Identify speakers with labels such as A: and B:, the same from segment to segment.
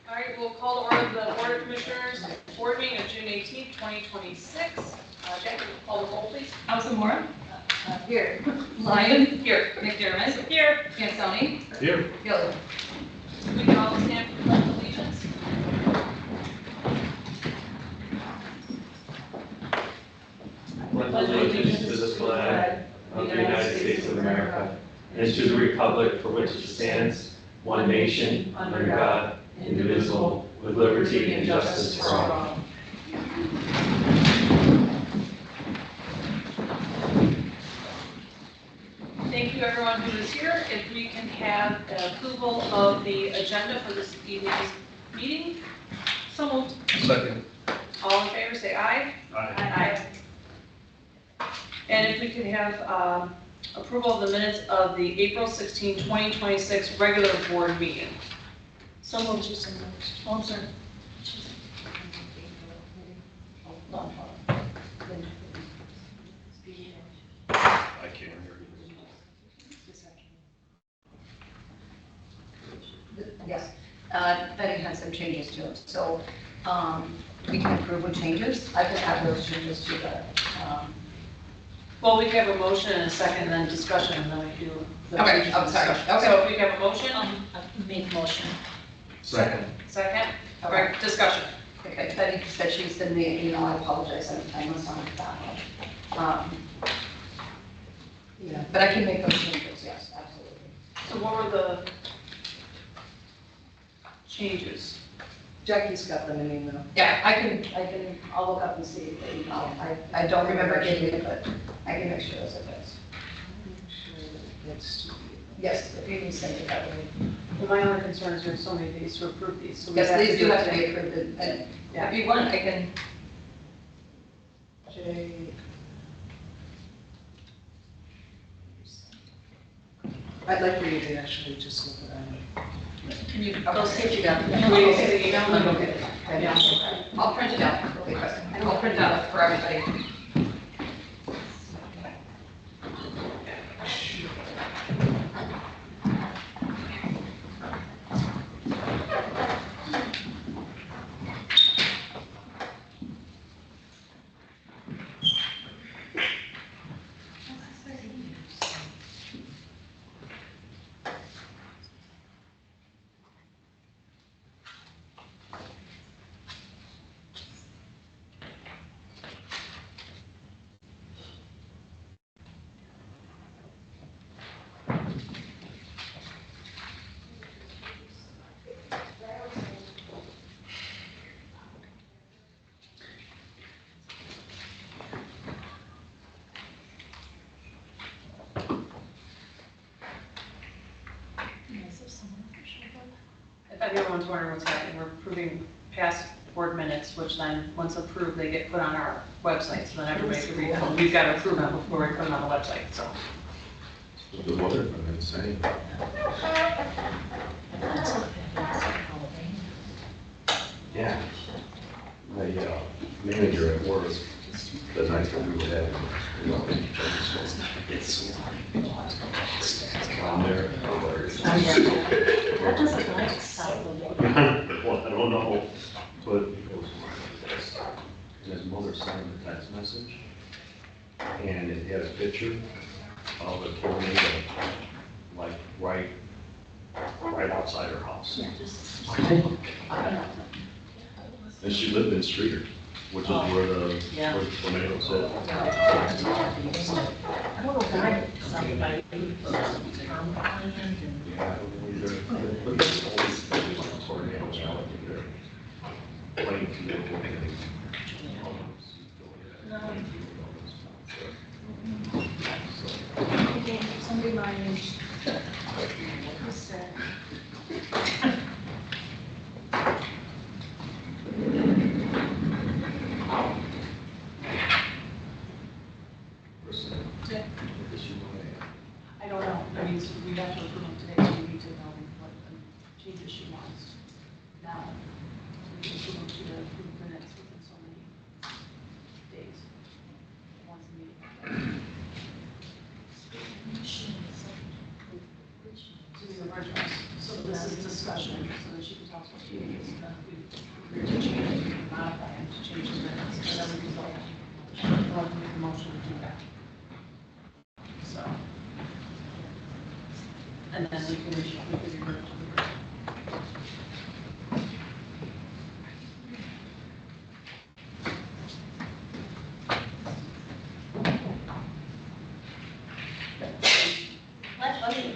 A: All right, we'll call to order the Board of Commissioners board meeting of June 18th, 2026. Jackie, call the roll, please.
B: Councilmore,
A: Here.
B: Lyon,
A: Here.
B: McDermott,
A: Here.
B: Ansoni,
C: Here.
B: Gilliland.
A: We can all stand for the pledge of allegiance.
C: Pledge allegiance to the flag of the United States of America and to the republic for which it stands, one nation, under God, indivisible, with liberty and justice for all.
A: Thank you, everyone who is here. If we can have approval of the agenda for this evening's meeting. So moved.
C: Second.
A: All in favor, say aye. Aye. And if we could have approval of the minutes of the April 16, 2026 regular board meeting. So moved. Oh, I'm sorry.
C: I can't hear you.
B: Yes, Betty had some changes to it, so we can approve with changes. I can add those changes to the,
A: Well, we can have a motion and a second, and then discussion, and then we do the
B: Okay,
A: changes
B: I'm
A: and
B: sorry.
A: discussion.
B: Okay.
A: So if we can have a motion,
D: Make motion.
C: Second.
A: second, all
B: Okay.
A: right, discussion.
B: okay, Betty said she sent me an email, I apologize, I must not have that one. Yeah, but I can make those changes, yes, absolutely.
A: So what were the changes?
E: Jackie's got them in email.
B: Yeah, I'll look up and see the email. I don't remember getting it, but I can make sure it's a fix.
E: It's to be.
B: Yes, if you can send it that way.
A: Well, my only concern is there's so many days to approve these, so we
B: Yes,
A: have
B: these
A: to
B: do
A: do
B: have to
A: it
B: be
A: today.
B: approved, and
A: Yeah.
B: if you want, I can,
E: J. I'd like for you to actually just look at it.
A: Can you
B: Okay.
A: go see if you got
B: Yeah.
A: it? Will you see the email?
B: I'll go get it. I'll print it out really quick, and I'll print it out for everybody.
A: If everyone's wondering what's happening, we're approving past board minutes, which then, once approved, they get put on our website, so then everybody can read them. We've got to approve them before we put them on the website, so.
C: The weather from insane. Yeah. My manager at work, the night that we were having, you know, it's on there.
D: That doesn't like South
C: Well, I don't know, but his mother sent him a text message, and it had a picture of a tornado, like right outside her house. And she lived in Streeter, which is where the tornado hit.
D: I don't know why somebody.
C: Yeah, there's always tornadoes out there. Playing field.
D: Somebody mind. Who's that?
A: I don't know, I mean, so we have to approve them today, so we need to know what the changes she wants now. We can approve them to the approved minutes within so many days. Once a meeting. To the originals, so this is discussion, so that she she talks about changes, we agreed to change, we can modify them to change the minutes, and then we result. I'll make a motion to do that. So. And then we can revert to the original.
D: What do you?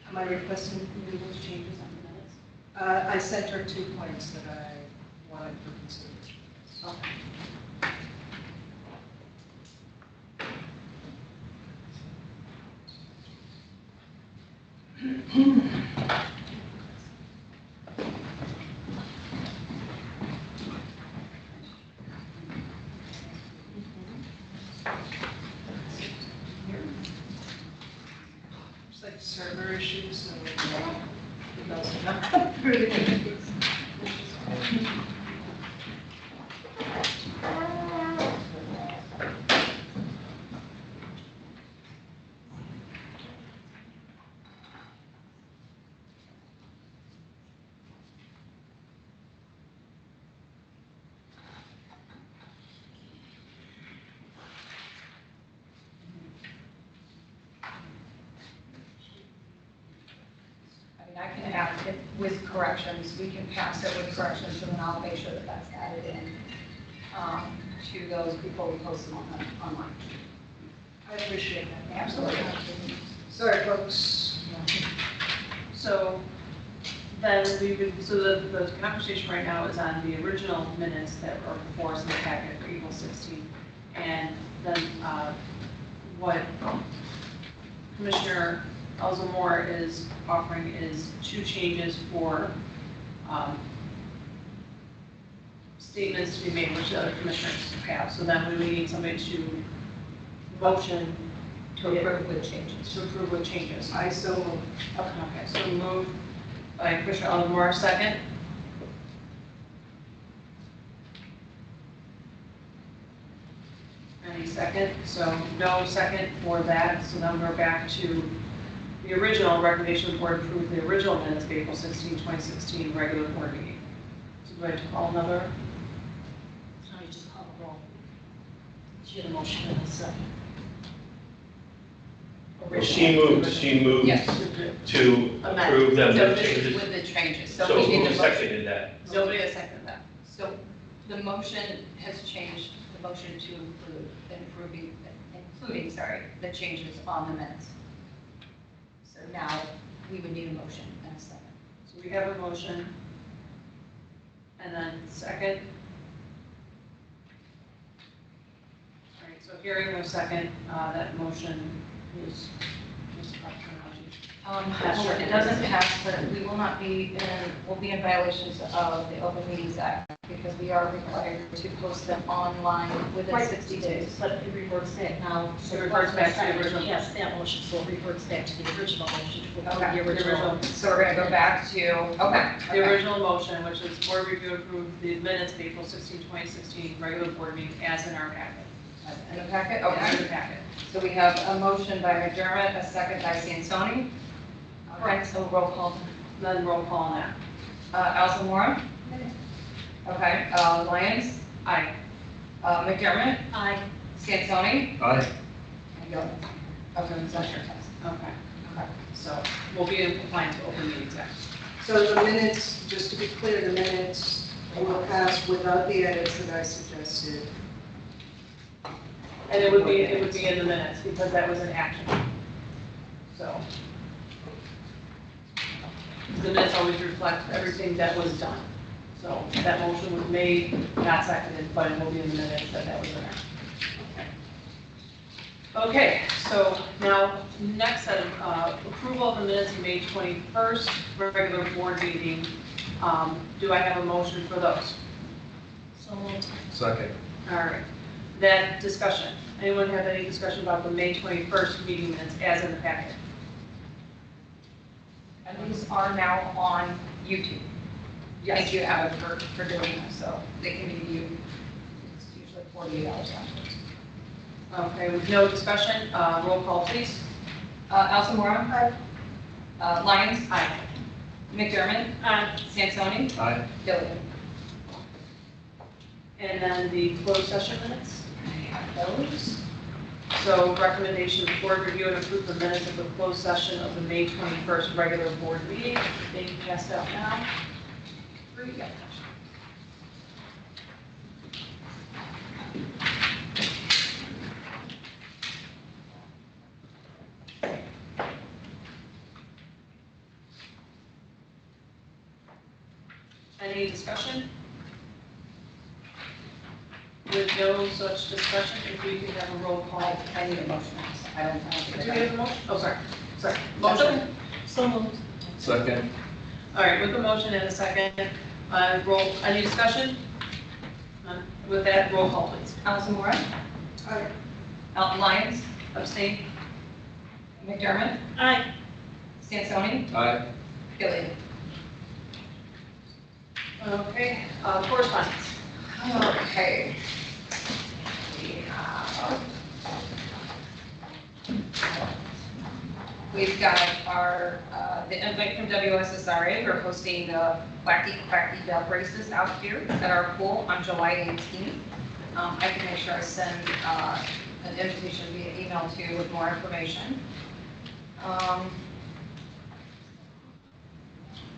E: Am I requesting?
A: Those changes on the minutes.
E: I sent her 2 points that I wanted for consideration.
A: Okay.
E: It's like server issues, so it doesn't come through the computers.
B: I mean, I can add it with corrections, we can pass it with corrections, and then I'll make sure that that's added in to those before we post them online.
E: I appreciate that.
B: Absolutely.
E: Sorry, folks.
A: So then the conversation right now is on the original minutes that are before us in the packet for April 16. And then what Commissioner Elzamore is offering is 2 changes for statements to be made, which the other commissioners have. So then we would need somebody to motion
B: To approve with changes.
A: to approve with changes.
E: I so moved.
A: Okay, so moved by Commissioner Elmore, second. Any second? So no second for that, so then we're back to the original recommendation, the board approved the original minutes of April 16, 2016, regular board meeting. So do I have to call another?
D: No, you just call the roll. She had a motion in a second.
C: She moved
B: Yes.
C: to approve them
B: So
C: with
B: this is
C: changes.
B: with the changes, so
C: So
B: we need
C: who
B: to motion.
C: seconded that?
A: Nobody has seconded that.
B: So the motion has changed, the motion to include, including, the changes on the minutes. So now we would need a motion and a second.
A: So we have a motion. And then second. All right, so hearing no second, that motion is just
B: It doesn't pass, but we will not be we'll be in violations of the Open Meetings Act because we are required to post them online within 60 days.
D: But it reverts back now.
A: It reverts back to the original.
D: Yes, that motion, so it reverts back to the original motion to approve
B: Okay,
D: the original.
B: So we're gonna go back to, okay.
A: The original motion, which is board review and approve the minutes of April 16, 2016, regular board meeting as in our packet.
B: In the packet,
A: As
B: okay.
A: in the packet.
B: So we have a motion by McDermott, a second by Sansoni.
D: Correct, so roll call.
A: Then roll call on that.
B: Alzamora, Okay, Lyons? Aye. McDermott?
D: Aye.
B: Sansoni?
C: Aye.
B: And Gilman? Okay, that's your test.
A: Okay,
B: Okay.
A: so we'll be in compliance with open meetings act.
E: So the minutes, just to be clear, the minutes will pass without the edits that I suggested.
A: And it would be in the minutes because that was an action. So. The minutes always reflect everything that was done. So that motion was made, not seconded, but it will be in the minutes that that was an action. Okay, so now, next set of approval of the minutes of May 21st, regular board meeting. Do I have a motion for those?
D: So moved.
C: Second.
A: All right. That discussion. Anyone have any discussion about the May 21st meeting minutes as in the packet?
B: And these are now on YouTube. Thank you, Evan, for doing this, so they can be viewed. It's usually 48 hours afterwards.
A: Okay, with no discussion, roll call, please.
B: Elsa Mora?
E: Aye.
B: Lyons?
A: Aye.
B: McDermott? Sansoni?
C: Aye.
B: Gilligan?
A: And then the closed session minutes.
B: I have those.
A: So recommendation, the board review and approve the minutes of the closed session of the May 21st regular board meeting, being passed out now. Three, yeah. Any discussion? With no such discussion, if we could have a roll call.
B: I need a motion. I don't
A: Do
B: think
A: we
B: I
A: have a motion? Oh, sorry.
B: That's
A: Motion.
B: okay.
D: So moved.
C: Second.
A: All right, with the motion and a second, any discussion? None. With that, roll call, please.
B: Elsa Mora?
E: Aye.
B: Lyons?
A: Abstain?
B: McDermott?
D: Aye.
B: Sansoni?
C: Aye.
B: Gilligan?
A: Okay, correspondence.
B: Okay. We have. We've got our, the invite from WSSRA. We're hosting the Wacky Duck races out here at our pool on July 18th. I can make sure I send an invitation via email to you with more information.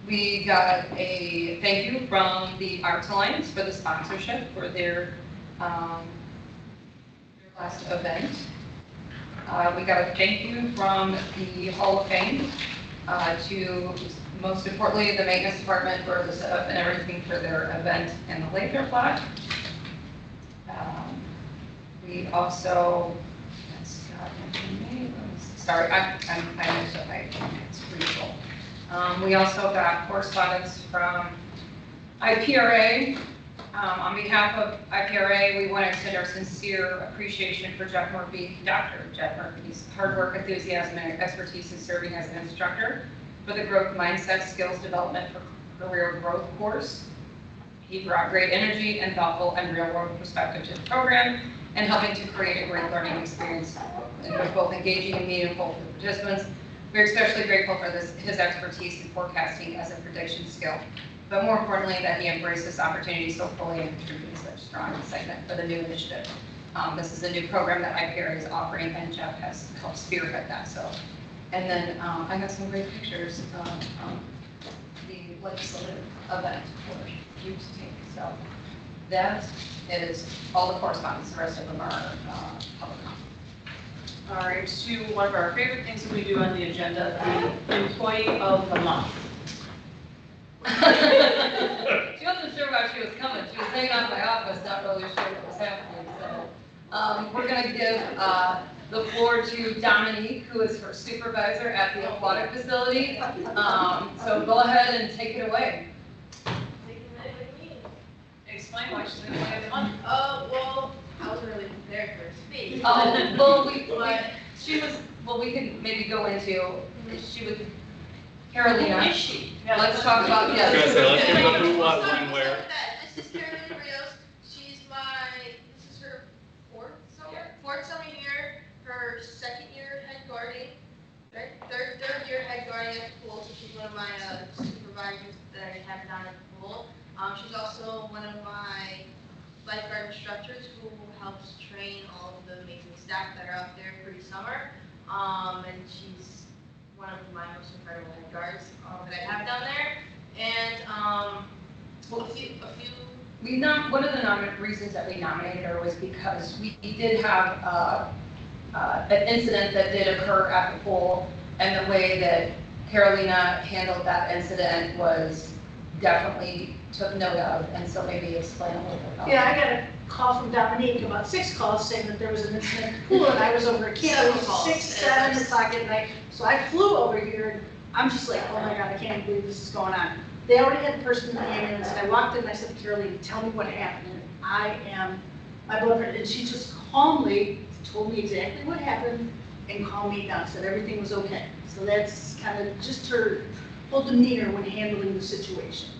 B: We got a thank you from the Arts Alliance for the sponsorship for their last event. We got a thank you from the Hall of Fame to, most importantly, the maintenance department for the setup and everything for their event in the Laker plot. We also, sorry, I missed it, it's pretty full. We also got correspondence from IPRA. On behalf of IPRA, we want to extend our sincere appreciation for Jeff Murphy, Dr. Jeff Murphy's hard work, enthusiasm, and expertise in serving as an instructor for the Growth Mindset Skills Development for Career Growth course. He brought great energy and thoughtful and real-world perspective to the program and helping to create a great learning experience and was both engaging and meaningful for the participants. We're especially grateful for his expertise in forecasting as a prediction skill, but more importantly, that he embraced this opportunity so fully and contributed such strong excitement for the new initiative. This is a new program that IPRA is offering, and Jeff has helped spearhead that. So, and then I got some great pictures of the legislative event for you to take. So that is all the correspondence. The rest of them are public comment.
A: All right, to one of our favorite things that we do on the agenda, the employee of the month.
B: She wasn't sure why she was coming. She was hanging out in my office, not really sure what was happening. So we're going to give the floor to Dominique, who is her supervisor at the aquatic facility. So go ahead and take it away. Explain why she's the employee of the month.
F: Well, I wasn't really prepared for a speech.
B: Well, we can maybe go into, she was, Carolina.
F: Who is she?
B: Let's talk about,
C: I was gonna say, let's give her the who, what,
F: Let's
C: when,
F: start
C: where.
F: with that. This is Carolina Rios. This is her fourth summer here, her second year head guarding, third year head guarding at the pool. So she's one of my supervisors that I have down at the pool. She's also one of my lifeguard instructors who helps train all of the amazing staff that are out there every summer. And she's one of my most incredible lifeguards that I have down there. And well, a few.
B: One of the reasons that we nominated her was because we did have an incident that did occur at the pool, and the way that Carolina handled that incident was definitely took note of, and so maybe explain a little bit about
D: Yeah, I got a call from Dominique, about 6 calls, saying that there was an incident at the pool, and I was over at camp, it was
F: Several calls.
D: 6, 7 o'clock at night, so I flew over here, and I'm just like, oh my God, I can't believe this is going on. They already had the person in the ambulance, and I walked in and I said, Caroline, tell me what happened, and my blood pressure, and she just calmly told me exactly what happened and calmed me down, said everything was okay. So that's kind of just her whole demeanor when handling the situation.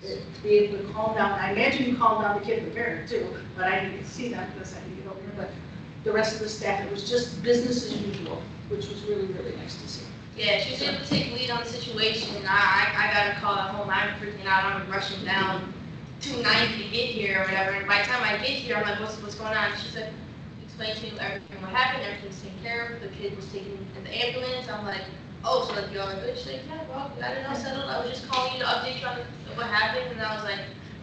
D: To be able to calm down, I imagine you calmed down the kid and the parent too, but I didn't get to see that because I didn't get over here, but the rest of the staff, it was just business as usual, which was really, really nice to see.
F: Yeah, she was able to take lead on the situation, and I got a call at home, I'm freaking out, I'm rushing down 290 to get here or whatever, and by the time I get here, I'm like, what's going on? She said, explain to me everything what happened, everything's taken care of, the kid was taken in the ambulance, I'm like, oh, so like, y'all are good? She's like, yeah, well, we got it all settled, I was just calling you to update you on what happened, and I was like,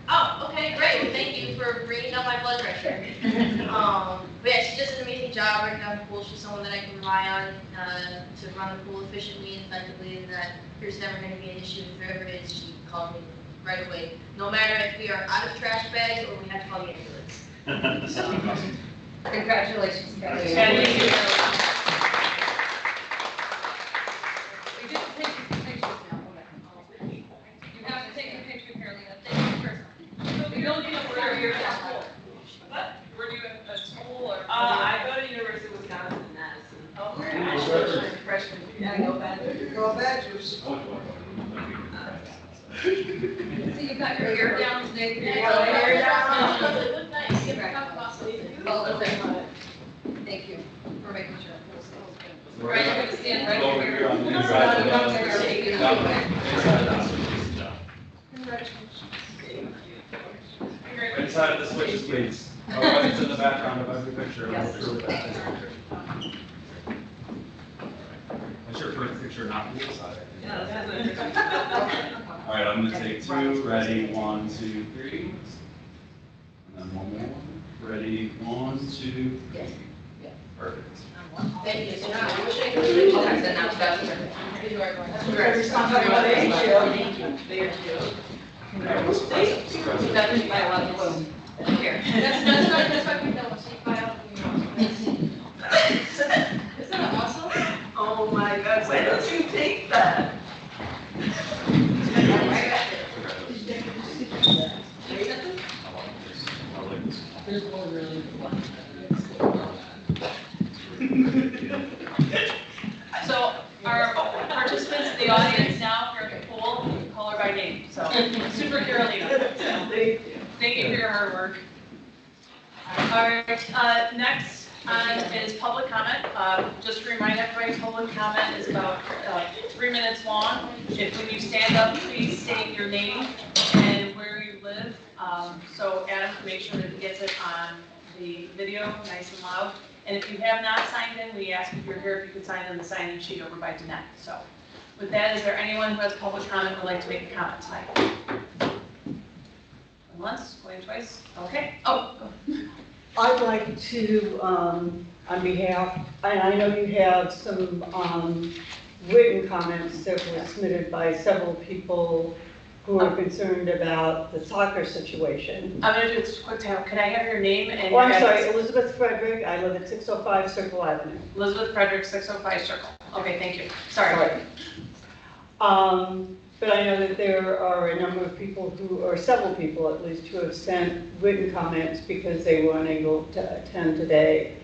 F: oh, okay, great, well, thank you for bringing up my blood pressure. But yeah, she does an amazing job working on the pool. She's someone that I can rely on to run the pool efficiently and effectively, and that there's never going to be an issue. If there ever is, she calls me right away. No matter if we are out of trash bags or we have to call the ambulance. So,
B: Congratulations, Kelly.
A: Thank you.
B: We get to take your pictures now. You have to take a picture, Carolina. Take a picture.
A: We don't need a
B: Where you're at.
A: What? Were you at school or?
G: I go to University of Wisconsin in Madison.
A: Oh, very nice.
B: Freshman.
G: Yeah, go Badgers.
E: Go Badgers.
B: So you got your hair down today?
F: Yeah,
G: hair down.
F: It looked nice. You can talk about something.
B: Oh, okay. Thank you for making sure. Right, you're gonna stand right
C: Over
B: here.
C: here on the
B: No, no,
C: inside.
B: no, no, you're taking it away.
C: Inside of the switches, please. Otherwise, it's in the background of every picture.
B: Yes.
C: That's your first picture, not the inside.
G: Yeah, that's
C: All right, I'm gonna take 2. Ready, 1, 2, 3. And then one more. Ready, 1, 2, 3. Perfect.
B: Thank you. So now we'll shake the picture. Okay, so now it's back to her.
G: Thank you. Thank you.
B: That was my one balloon. Here.
F: That's why we don't see file. Isn't that awesome?
G: Oh my God, why don't you take that?
D: There's one really good one.
A: So our participants in the audience now for the pool, call her by name. So Super Carolina. So, thank you for your hard work. All right, next is public comment. Just to remind everybody, public comment is about 3 minutes long. If when you stand up, please state your name and where you live. So Adam can make sure that he gets it on the video nice and loud. And if you have not signed in, we ask if you're here, if you could sign in the sign-in sheet over by Danette. So with that, is there anyone who has public comment who would like to make a comment tonight? Once, going twice? Okay. Oh, go.
H: I'd like to, on behalf, and I know you have some written comments that were submitted by several people who are concerned about the soccer situation.
A: I'm going to do this quick time. Can I have your name and
H: Oh, I'm
A: your
H: sorry,
A: address?
H: Elizabeth Frederick, I live at 605 Circle Avenue.
A: Elizabeth Frederick, 605 Circle. Okay, thank you. Sorry.
H: But I know that there are a number of people who, or several people at least, who have sent written comments because they were unable to attend today.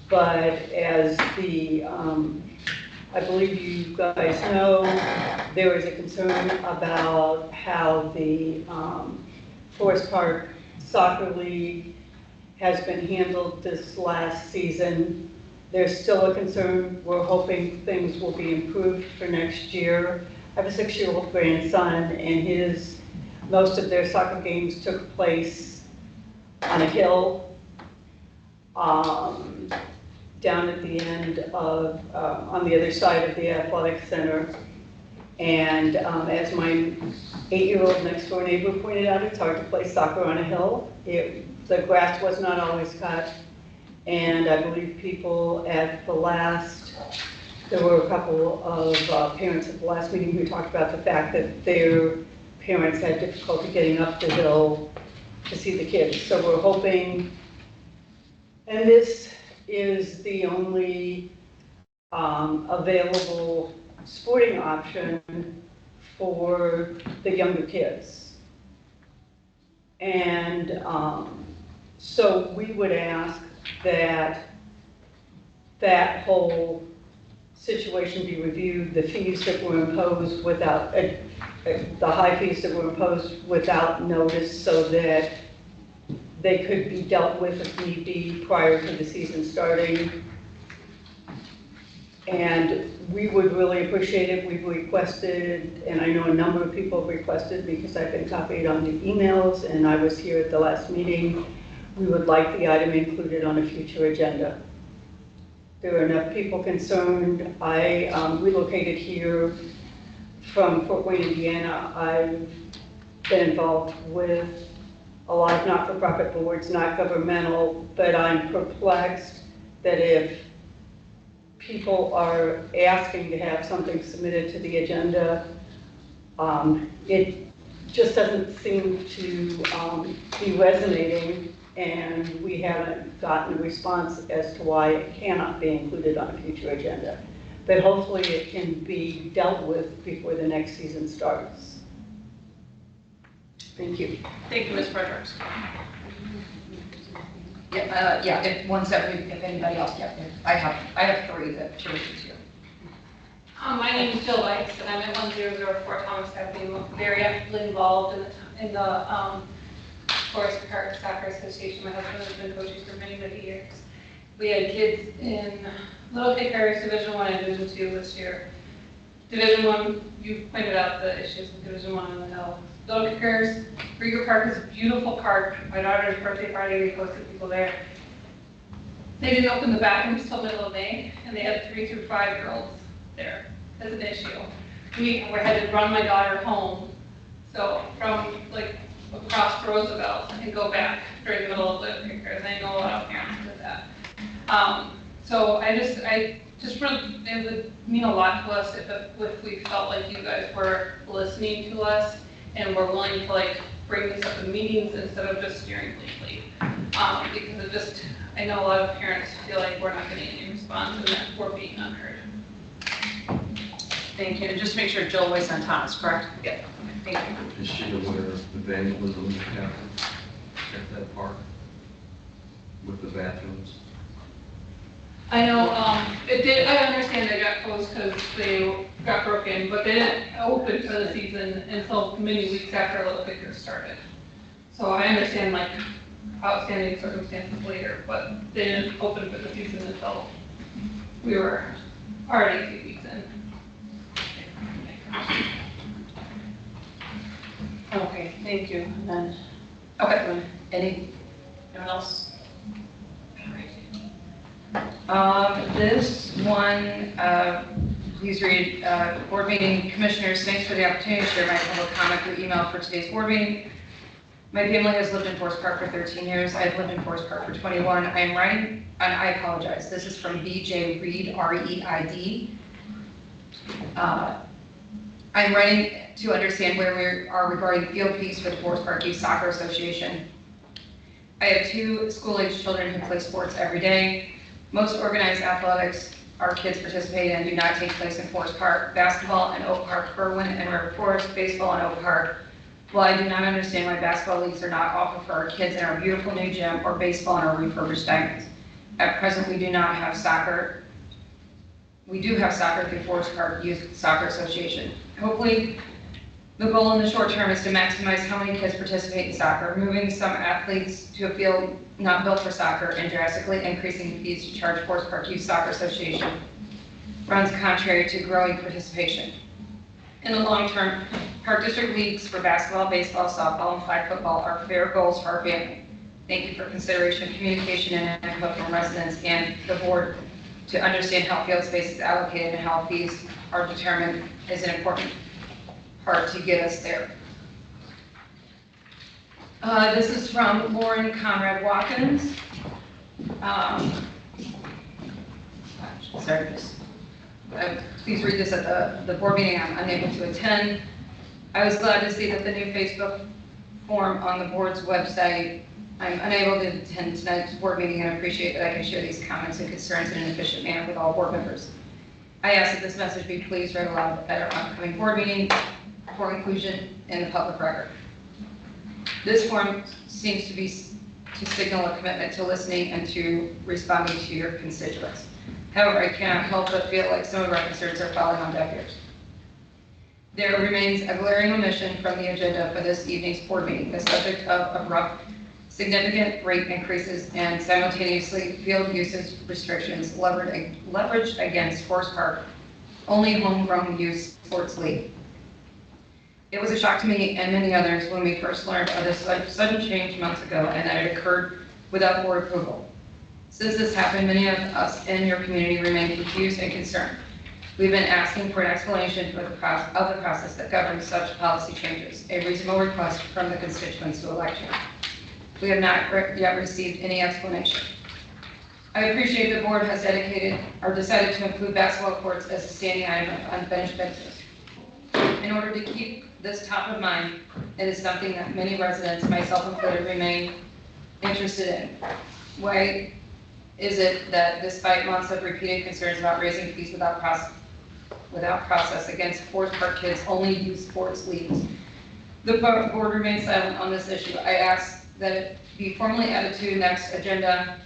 H: But as the, I believe you guys know, there is a concern about how the Forest Park Soccer League has been handled this last season. There's still a concern. We're hoping things will be improved for next year. I have a 6-year-old grandson, and his Most of their soccer games took place on a hill, down at the end of, on the other side of the athletic center. And as my 8-year-old next door neighbor pointed out, it's hard to play soccer on a hill. The grass was not always cut. And I believe people at the last, there were a couple of parents at the last meeting who talked about the fact that their parents had difficulty getting up the hill to see the kids. So we're hoping, and this is the only available sporting option for the younger kids. And so we would ask that that whole situation be reviewed, the fees that were imposed without, the high fees that were imposed without notice, so that they could be dealt with if need be prior to the season starting. And we would really appreciate it. We've requested, and I know a number of people have requested because I've been copied on the emails and I was here at the last meeting, we would like the item included on a future agenda. There are enough people concerned. I relocated here from Fort Wayne, Indiana. I've been involved with a lot of not-for-profit boards, not governmental, but I'm perplexed that if people are asking to have something submitted to the agenda, it just doesn't seem to be resonating, and we haven't gotten a response as to why it cannot be included on a future agenda. But hopefully it can be dealt with before the next season starts. Thank you.
B: Thank you, Ms. Fredericks. Yeah, if anybody else, I have 3 that Teresa here.
A: My name is Jill Wikes, and I'm at 1004 Thomas Avenue. I'm very actively involved in the Forest Park Soccer Association. My husband has been coaching for many, many years. We had kids in Little Hickory Division 1 and Division 2 this year. Division 1, you pointed out the issues with Division 1 on the hill. Little Kickers, Rieger Park is a beautiful park. My daughter's birthday party, we hosted people there. They didn't open the bathrooms till middle of May, and they had 3 through 5-year-olds there. That's an issue. We had to run my daughter home, so from like across Roosevelt and go back during the middle of Little Kickers. I know a lot of parents did that. So I just really, it would mean a lot to us if we felt like you guys were listening to us and we're willing to like bring this up in meetings instead of just steering bleakly. Because it just, I know a lot of parents feel like we're not getting any response and that we're being unheard.
B: Thank you. And just to make sure, Jill Weiss on Thomas, correct?
A: Yeah.
B: Thank you.
I: Is she aware of the vandalism that happened at that park with the bathrooms?
A: I know, it did, I understand they got closed because they got broken, but they didn't open for the season until many weeks after Little Kickers started. So I understand like outstanding circumstances later, but they didn't open for the season until we were already a few weeks in.
B: Okay, thank you. And then, okay, anyone else? This one, please read, board meeting commissioners, thanks for the opportunity to share my public comment through email for today's board meeting. My family has lived in Forest Park for 13 years. I've lived in Forest Park for 21. I am writing, and I apologize. This is from BJ Reed, R-E-I-D. I'm writing to understand where we are regarding field fees for the Forest Park Youth Soccer Association. I have 2 school-age children who play sports every day. Most organized athletics our kids participate in do not take place in Forest Park. Basketball in Oak Park, Berwyn, and River Forest, baseball in Oak Park. While I do not understand why basketball leagues are not offered for our kids in our beautiful new gym or baseball in our refurbished diamonds. At present, we do not have soccer. We do have soccer through Forest Park Youth Soccer Association. Hopefully, the goal in the short term is to maximize how many kids participate in soccer, moving some athletes to a field not built for soccer and drastically increasing the fees to charge Forest Park Youth Soccer Association runs contrary to growing participation.
J: In the long term, Park District leagues for basketball, baseball, softball, and flag football are fair goals for our family. Thank you for consideration, communication, and input from residents and the board to understand how field space is allocated and how fees are determined is an important part to get us there. This is from Lauren Conrad Watkins. Sorry, please read this at the board meeting. I'm unable to attend. I was glad to see that the new Facebook form on the board's website. I'm unable to attend tonight's board meeting and appreciate that I can share these comments and concerns in an efficient manner with all board members. I ask that this message be please read aloud at our upcoming board meeting for inclusion in the public record. This form seems to signal a commitment to listening and to responding to your constituents. However, I cannot help but feel like some of our concerns are falling on deaf ears. There remains a glaring omission from the agenda for this evening's board meeting, the subject of abrupt, significant rate increases and simultaneously field usage restrictions leveraged against Forest Park, only homegrown youth sports league. It was a shock to me and many others when we first learned of this sudden change months ago and that it occurred without board approval. Since this happened, many of us in your community remain confused and concerned. We've been asking for an explanation of the process that governs such policy changes, a reasonable request from the constituents who elect you. We have not yet received any explanation. I appreciate the board has decided to include basketball courts as a standing item of unfinished business. In order to keep this top of mind, it is something that many residents, myself included, remain interested in. Why is it that despite months of repeated concerns about raising fees without process against Forest Park kids only use sports leagues, the board remains silent on this issue? I ask that it be formally added to next agenda.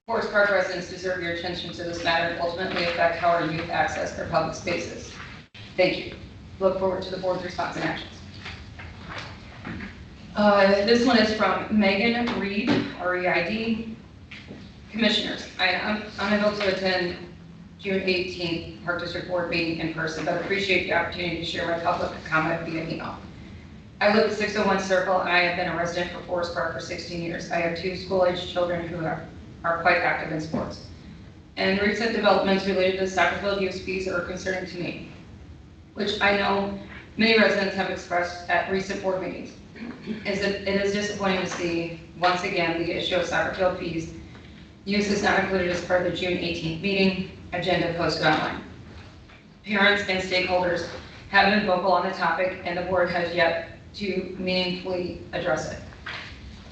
J: Forest Park residents deserve your attention to this matter and ultimately affect how our youth access their public spaces. Thank you. Look forward to the board's response and actions. This one is from Megan Reed, R-E-I-D. Commissioners, I am unable to attend June 18th Park District Board meeting in person, but appreciate the opportunity to share my public comment via email. I live at 601 Circle, and I have been a resident for Forest Park for 16 years. I have 2 school-aged children who are quite active in sports. And recent developments related to soccer field use fees are concerning to me, which I know many residents have expressed at recent board meetings. It is disappointing to see, once again, the issue of soccer field fees use is not included as part of the June 18th meeting agenda posted online. Parents and stakeholders have been vocal on the topic, and the board has yet to meaningfully address it.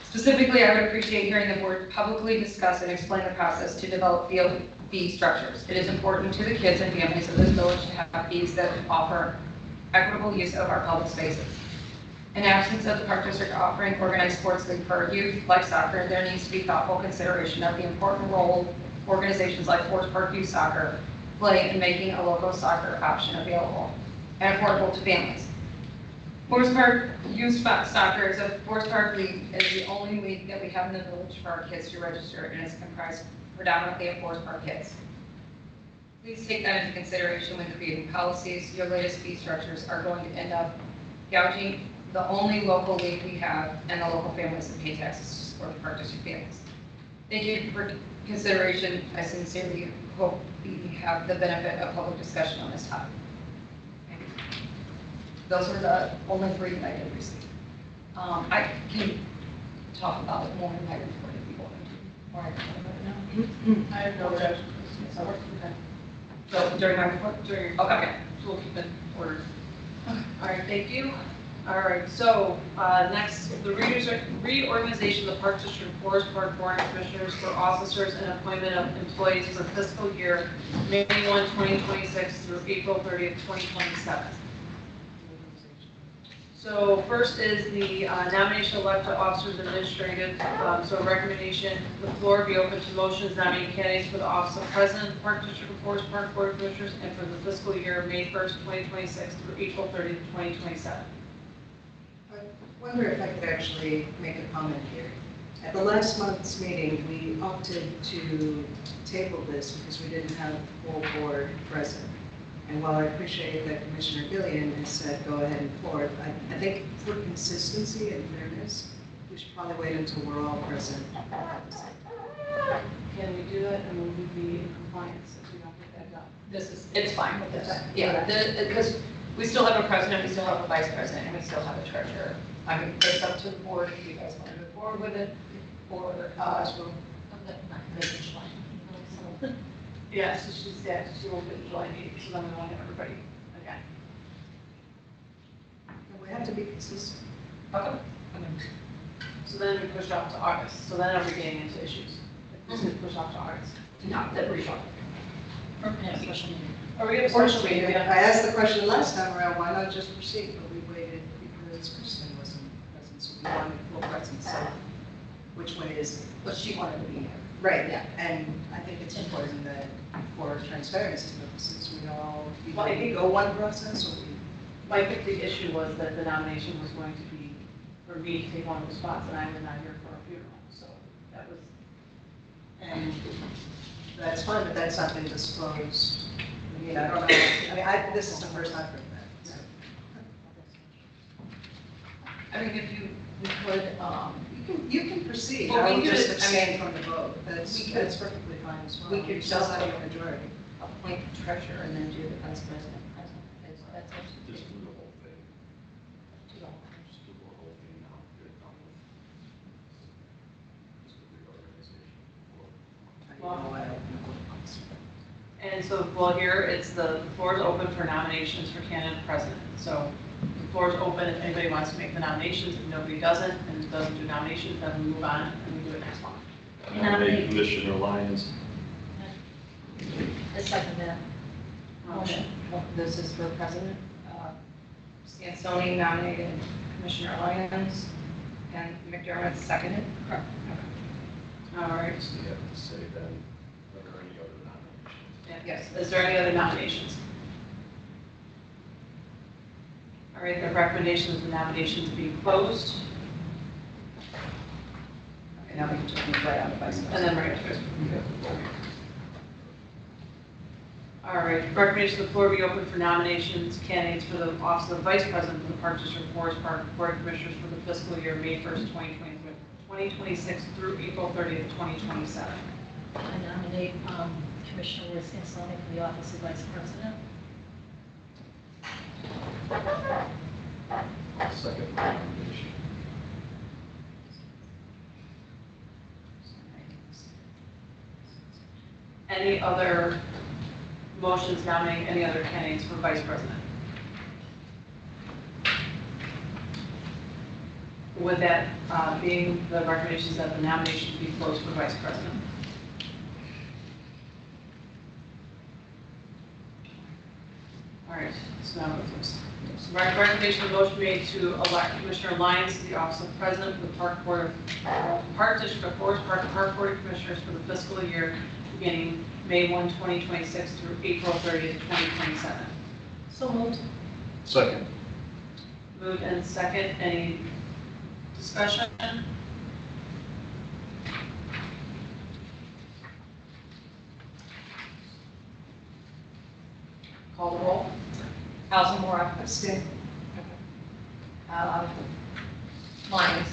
J: Specifically, I would appreciate hearing the board publicly discuss and explain the process to develop field fee structures. It is important to the kids and families of this village to have fees that offer equitable use of our public spaces. In absence of the Park District offering organized sports league for youth like soccer, there needs to be thoughtful consideration of the important role organizations like Forest Park Youth Soccer play in making a local soccer option available and affordable to families. Forest Park Youth Soccer is a Forest Park league is the only league that we have in the village for our kids to register, and it's comprised predominantly of Forest Park kids. Please take that into consideration when creating policies. Your latest fee structures are going to end up gouging the only local league we have and the local families that pay taxes to support the Park District families. Thank you for consideration. I sincerely hope we have the benefit of public discussion on this topic. Those were the only 3 that I did receive. I can talk about it more in my report if you want me to. Or I can talk about it now.
A: I have no objection.
J: Okay. So during my report? Okay.
A: We'll keep it in order. All right, thank you. All right, so next, the reorganization of the Park District Forest Park Board of Commissioners for officers and appointment of employees for fiscal year May 1, 2026 through April 30th, 2027. So first is the nomination of elected officers administrative. So a recommendation, the floor be open to motions nominating candidates for the office of President of the Park District of Forest Park Board of Commissioners and for the fiscal year May 1st, 2026 through April 30th, 2027.
E: I wonder if I could actually make a comment here. At the last month's meeting, we opted to table this because we didn't have the full board present. And while I appreciate that Commissioner Gillian has said, go ahead and forward, I think for consistency and fairness, we should probably wait until we're all present at the same time.
A: Can we do that and will we be in compliance if we don't get that done?
J: It's fine with this. Yeah, because we still have a president, we still have a vice president, and we still have a treasurer. I mean, it's up to the board if you guys want to move forward with it, or,
A: Yeah, so she said she will get the July meeting, so then we want to have everybody again.
E: And we have to be consistent.
J: Okay.
A: So then we push off to August, so then are we getting into issues? If we push off to August.
J: Not that we shall.
A: Or we have a special meeting?
E: I asked the question last time around, why not just proceed, but we waited because Kristen wasn't present, so we wanted full presence, so which one is it?
J: But she wanted to be here.
E: Right, yeah, and I think it's important that for transparency purposes, we all,
A: Well, I
E: either
A: think-
E: go one process or we.
A: My big issue was that the nomination was going to be for me to take one of the spots, and I was not here for a funeral, so that was,
E: And that's fine, but that's not been disclosed. I mean, I don't know, this is the first I've heard that. so.
J: I mean, if we could,
E: You can proceed,
J: Well,
E: I
J: we
E: will just
J: could- I
E: abstain
J: mean,
E: from the vote, that's
J: we could-
E: perfectly fine as well.
J: we could
E: It does
J: just-
E: have a majority.
J: appoint the treasurer and then do the vice president. That's up to
I: Just do the whole thing.
J: you all.
I: Just do the whole thing now. Get it done with. Just the reorganization.
A: and so, well, here, it's the floor is open for nominations for candidate president. So the floor is open if anybody wants to make the nominations, if nobody doesn't, and doesn't do nominations, then we move on and we do it next month.
C: Nominate Commissioner Lyons.
J: I second that motion. This is for president. Sansoni nominated Commissioner Lyons, and McDermott seconded.
A: All right.
I: So you have to say then, are there any other nominations?
A: Yes, is there any other nominations? All right, the recommendation is the nominations be closed,
J: Okay, now we can just move right on to vice
A: and
J: president.
A: then right after. All right, recommendation of the floor be open for nominations, candidates for the office of Vice President for the Park District Forest Park Board of Commissioners for the fiscal year, May 1st, 2026 through April 30th, 2027.
K: I nominate Commissioner Liz Sansoni for the office of Vice President.
I: Second nomination.
A: Any other motions nominating any other candidates for Vice President? With that being the recommendations that the nominations be closed for Vice President. All right, so now it's recommendation of motion made to elect Commissioner Lyons to the office of President for the Park District of Forest Park Board of Commissioners for the fiscal year beginning May 1, 2026 through April 30th, 2027.
K: So moved.
I: Second.
A: Moved and second, any discussion? Call the roll.
J: Allison Moore.
E: Abstain.
J: Lyons.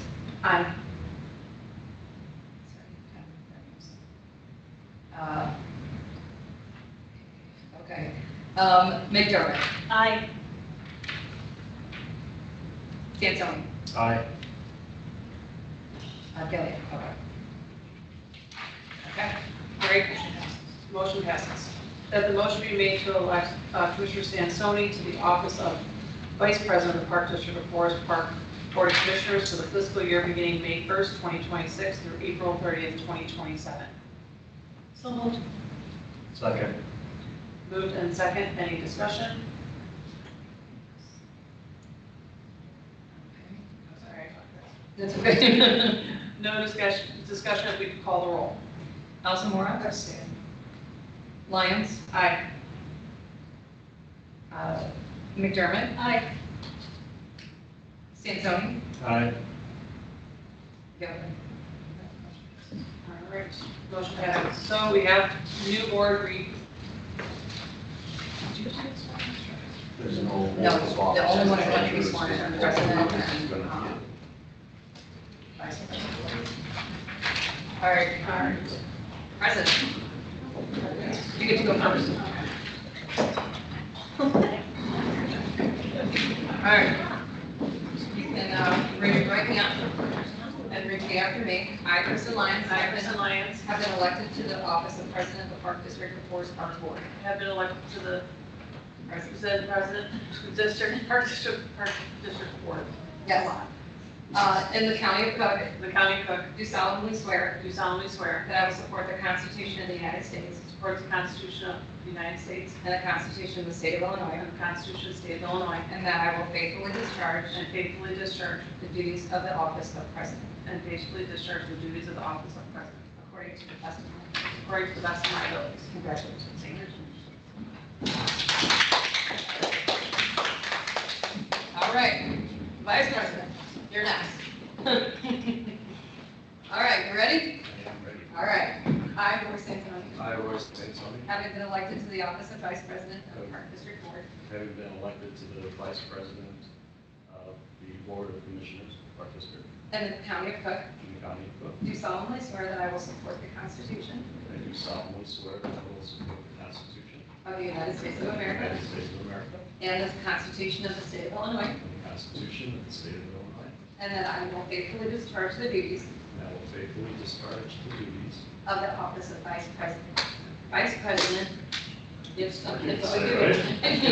A: Aye.
J: Okay. McDermott.
K: Aye.
J: Sansoni.
C: Aye.
J: Gillian. Okay.
A: Okay, great. Motion passes. That the motion be made to elect Commissioner Sansoni to the office of Vice President of the Park District of Forest Park Board of Commissioners for the fiscal year beginning May 1st, 2026 through April 30th, 2027.
K: So moved.
I: Second.
A: Moved and second, any discussion? Sorry.
J: That's okay.
A: No discussion, if we could call the roll.
J: Allison Moore.
E: Abstain.
J: Lyons.
A: Aye.
J: McDermott.
K: Aye.
J: Sansoni.
C: Aye.
J: Gillian.
A: All right, motion passes. So we have new board Did you have to
I: There's no.
J: No,
I: oath of office.
J: the only one who went to be
I: It's
J: sworn in
I: just
J: are the
I: both of
J: president
I: you is
J: and,
I: gonna
J: vice president. All right, president. You get to go first. All right. You can raise your right hand and repeat after me. I, Kristen Lyons.
G: I, Kristen Lyons,
J: Have been elected to the office of President of the Park District of Forest Park Board.
G: have been elected to the
J: President.
G: President Park District Board.
J: Yes. In the county of Cook,
G: The County of Cook,
J: do solemnly swear
G: do solemnly swear
J: that I will support the Constitution of the United States
G: to support the Constitution of the United States
J: and the Constitution of the State of Illinois,
G: and the Constitution of the State of Illinois,
J: and that I will faithfully discharge
G: and faithfully discharge
J: the duties of the office of President
G: the duties of the office of President
J: according to the best of my ability.
G: according to the best of my abilities.
J: Congratulations. All right, Vice President, you're next. All right, you ready?
I: I am ready.
J: All right. I, Roy Santoni,
I: I, Royce Mansoni,
J: having been elected to the office of Vice President of the Park District Board,
L: having been elected to the Vice President of the Board of Commissioners of Park District
J: and the county of Cook,
L: in the County of Cook,
J: do solemnly swear that I will support the Constitution
L: I do solemnly swear that I will support the Constitution
J: of the United States of
L: of the
J: America
L: United States of America
J: and the Constitution of the State of Illinois,
L: and the Constitution of the State of Illinois,
J: and that I will faithfully discharge the duties
L: and I will faithfully discharge the duties
J: of the office of Vice President. Vice President, it's what you
L: Say
J: do.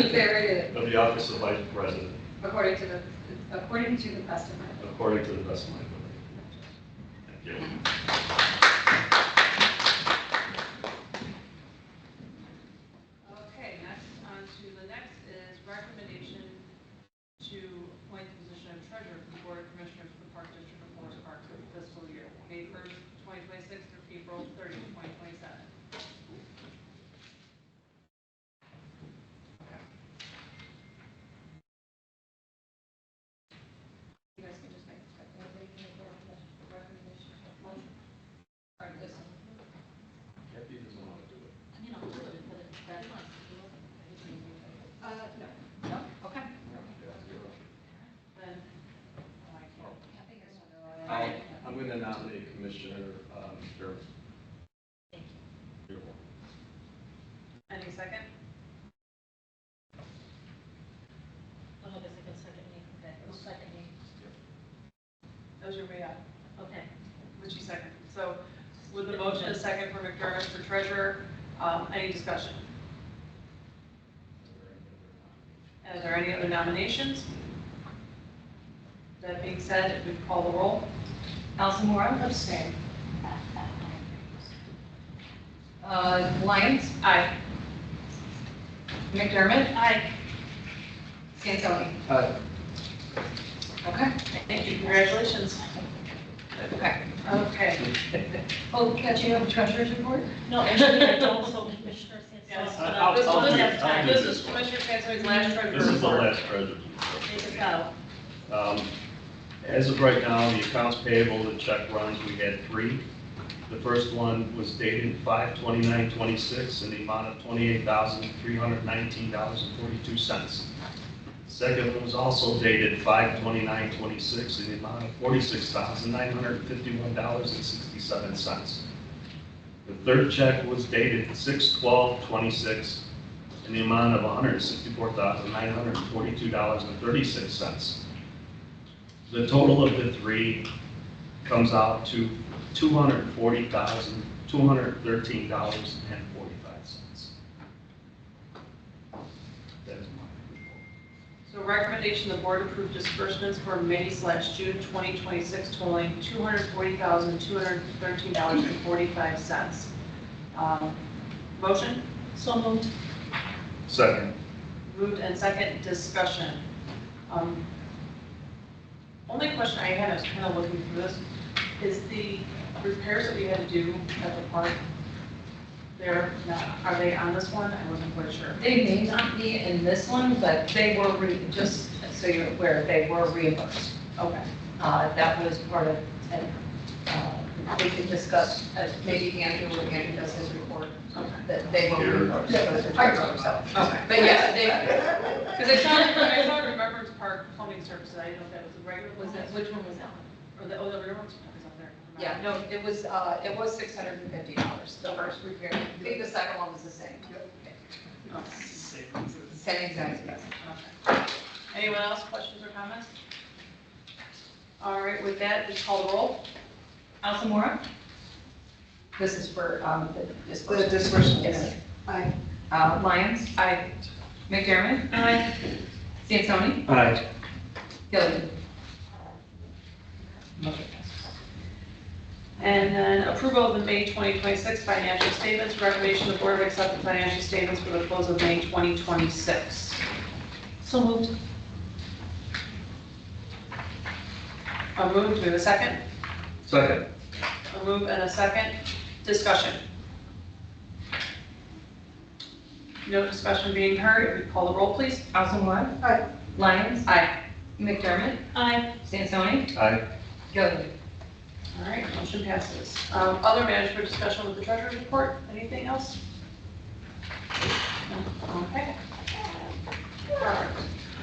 J: There it is.
L: of the office of Vice President
J: According to the best of my ability.
L: according to the best of my ability. Thank you.
G: Okay, next on to the next is recommendation to appoint the position of treasurer for the Board of Commissioners for the Park District of Forest Park for the fiscal year, May 1st, 2026 through April 30th, 2027.
J: You guys can just make a recommendation. All right, listen.
L: Kathy doesn't want to do it.
J: No, okay.
G: Then,
L: I'm going to nominate Commissioner Sherman. You're welcome.
G: any second? That was your way out.
K: Okay.
G: Which you second. So with the motion and second for McDermott for treasurer, any discussion? And are there any other nominations? That being said, if we call the roll.
J: Allison Moore, abstain. Lyons,
G: Aye.
J: McDermott. Aye. Santoni.
I: Aye.
J: Okay,
G: Thank you, congratulations.
J: okay.
G: Okay.
J: Oh, Kat, you have a treasurer's report?
K: No, actually, I don't, so Commissioner
G: Yes.
K: Sansone.
L: I'll
G: This
L: do
G: one
L: it.
G: is-
L: I'll do
G: This
L: this
G: is
L: one.
G: Commissioner Sansoy's last treasurer
L: This is the
G: report.
L: last treasurer's report.
K: Take it out.
L: As of right now, the accounts payable, the check runs, we had 3. The first one was dated 5/29/26 in the amount of $28,319.42. The second one was also dated 5/29/26 in the amount of $46,951.67. The third check was dated 6/12/26 in the amount of $164,942.36. The total of the 3 comes out to $240,213.45. That is my report.
G: So recommendation, the board approve disbursements for May/June 2026 totaling $240,213.45. Motion?
K: So moved.
L: Second.
G: Moved and second, discussion. Only question I had, I was kind of looking through this, is the repairs that we had to do at the park, are they on this one? I wasn't quite sure.
J: They may not be in this one, but they were, just so you're aware, they were reimbursed.
G: Okay.
J: That was part of the they can discuss, as maybe Andrew, when Andrew does his report, that they will report to the treasurer, so. But yeah, they,
G: Because I saw Remembrance Park plumbing services, I didn't know if that was a regular, was that, which one was that? Or the Remembrance Park is up there.
J: yeah, no, it was $650, the first repair. I think the second one was the same. Same exact, yes.
G: Okay. Anyone else, questions or comments? All right, with that, just call the roll.
J: Alsamora? This is for, the
E: The
J: disbursement.
E: disbursement.
J: Yes.
E: Aye.
J: Lyons?
G: Aye.
J: McDermott? Aye. Sansoni?
C: Aye.
J: Gilligan?
G: And then approval of the May 2026 financial statements. Recommendation the board accept the financial statements for the close of May 2026.
A: So moved.
G: A move, do we have a second?
C: Second.
G: A move and a second. Discussion. No discussion being heard. We call the roll, please.
J: Alsamora?
E: Aye.
J: Lyons?
G: Aye.
J: McDermott?
A: Aye.
J: Sansoni?
C: Aye.
J: Gilligan?
G: All right, motion passes. Other management discussion with the treasurer's report. Anything else? No? Okay. Perfect.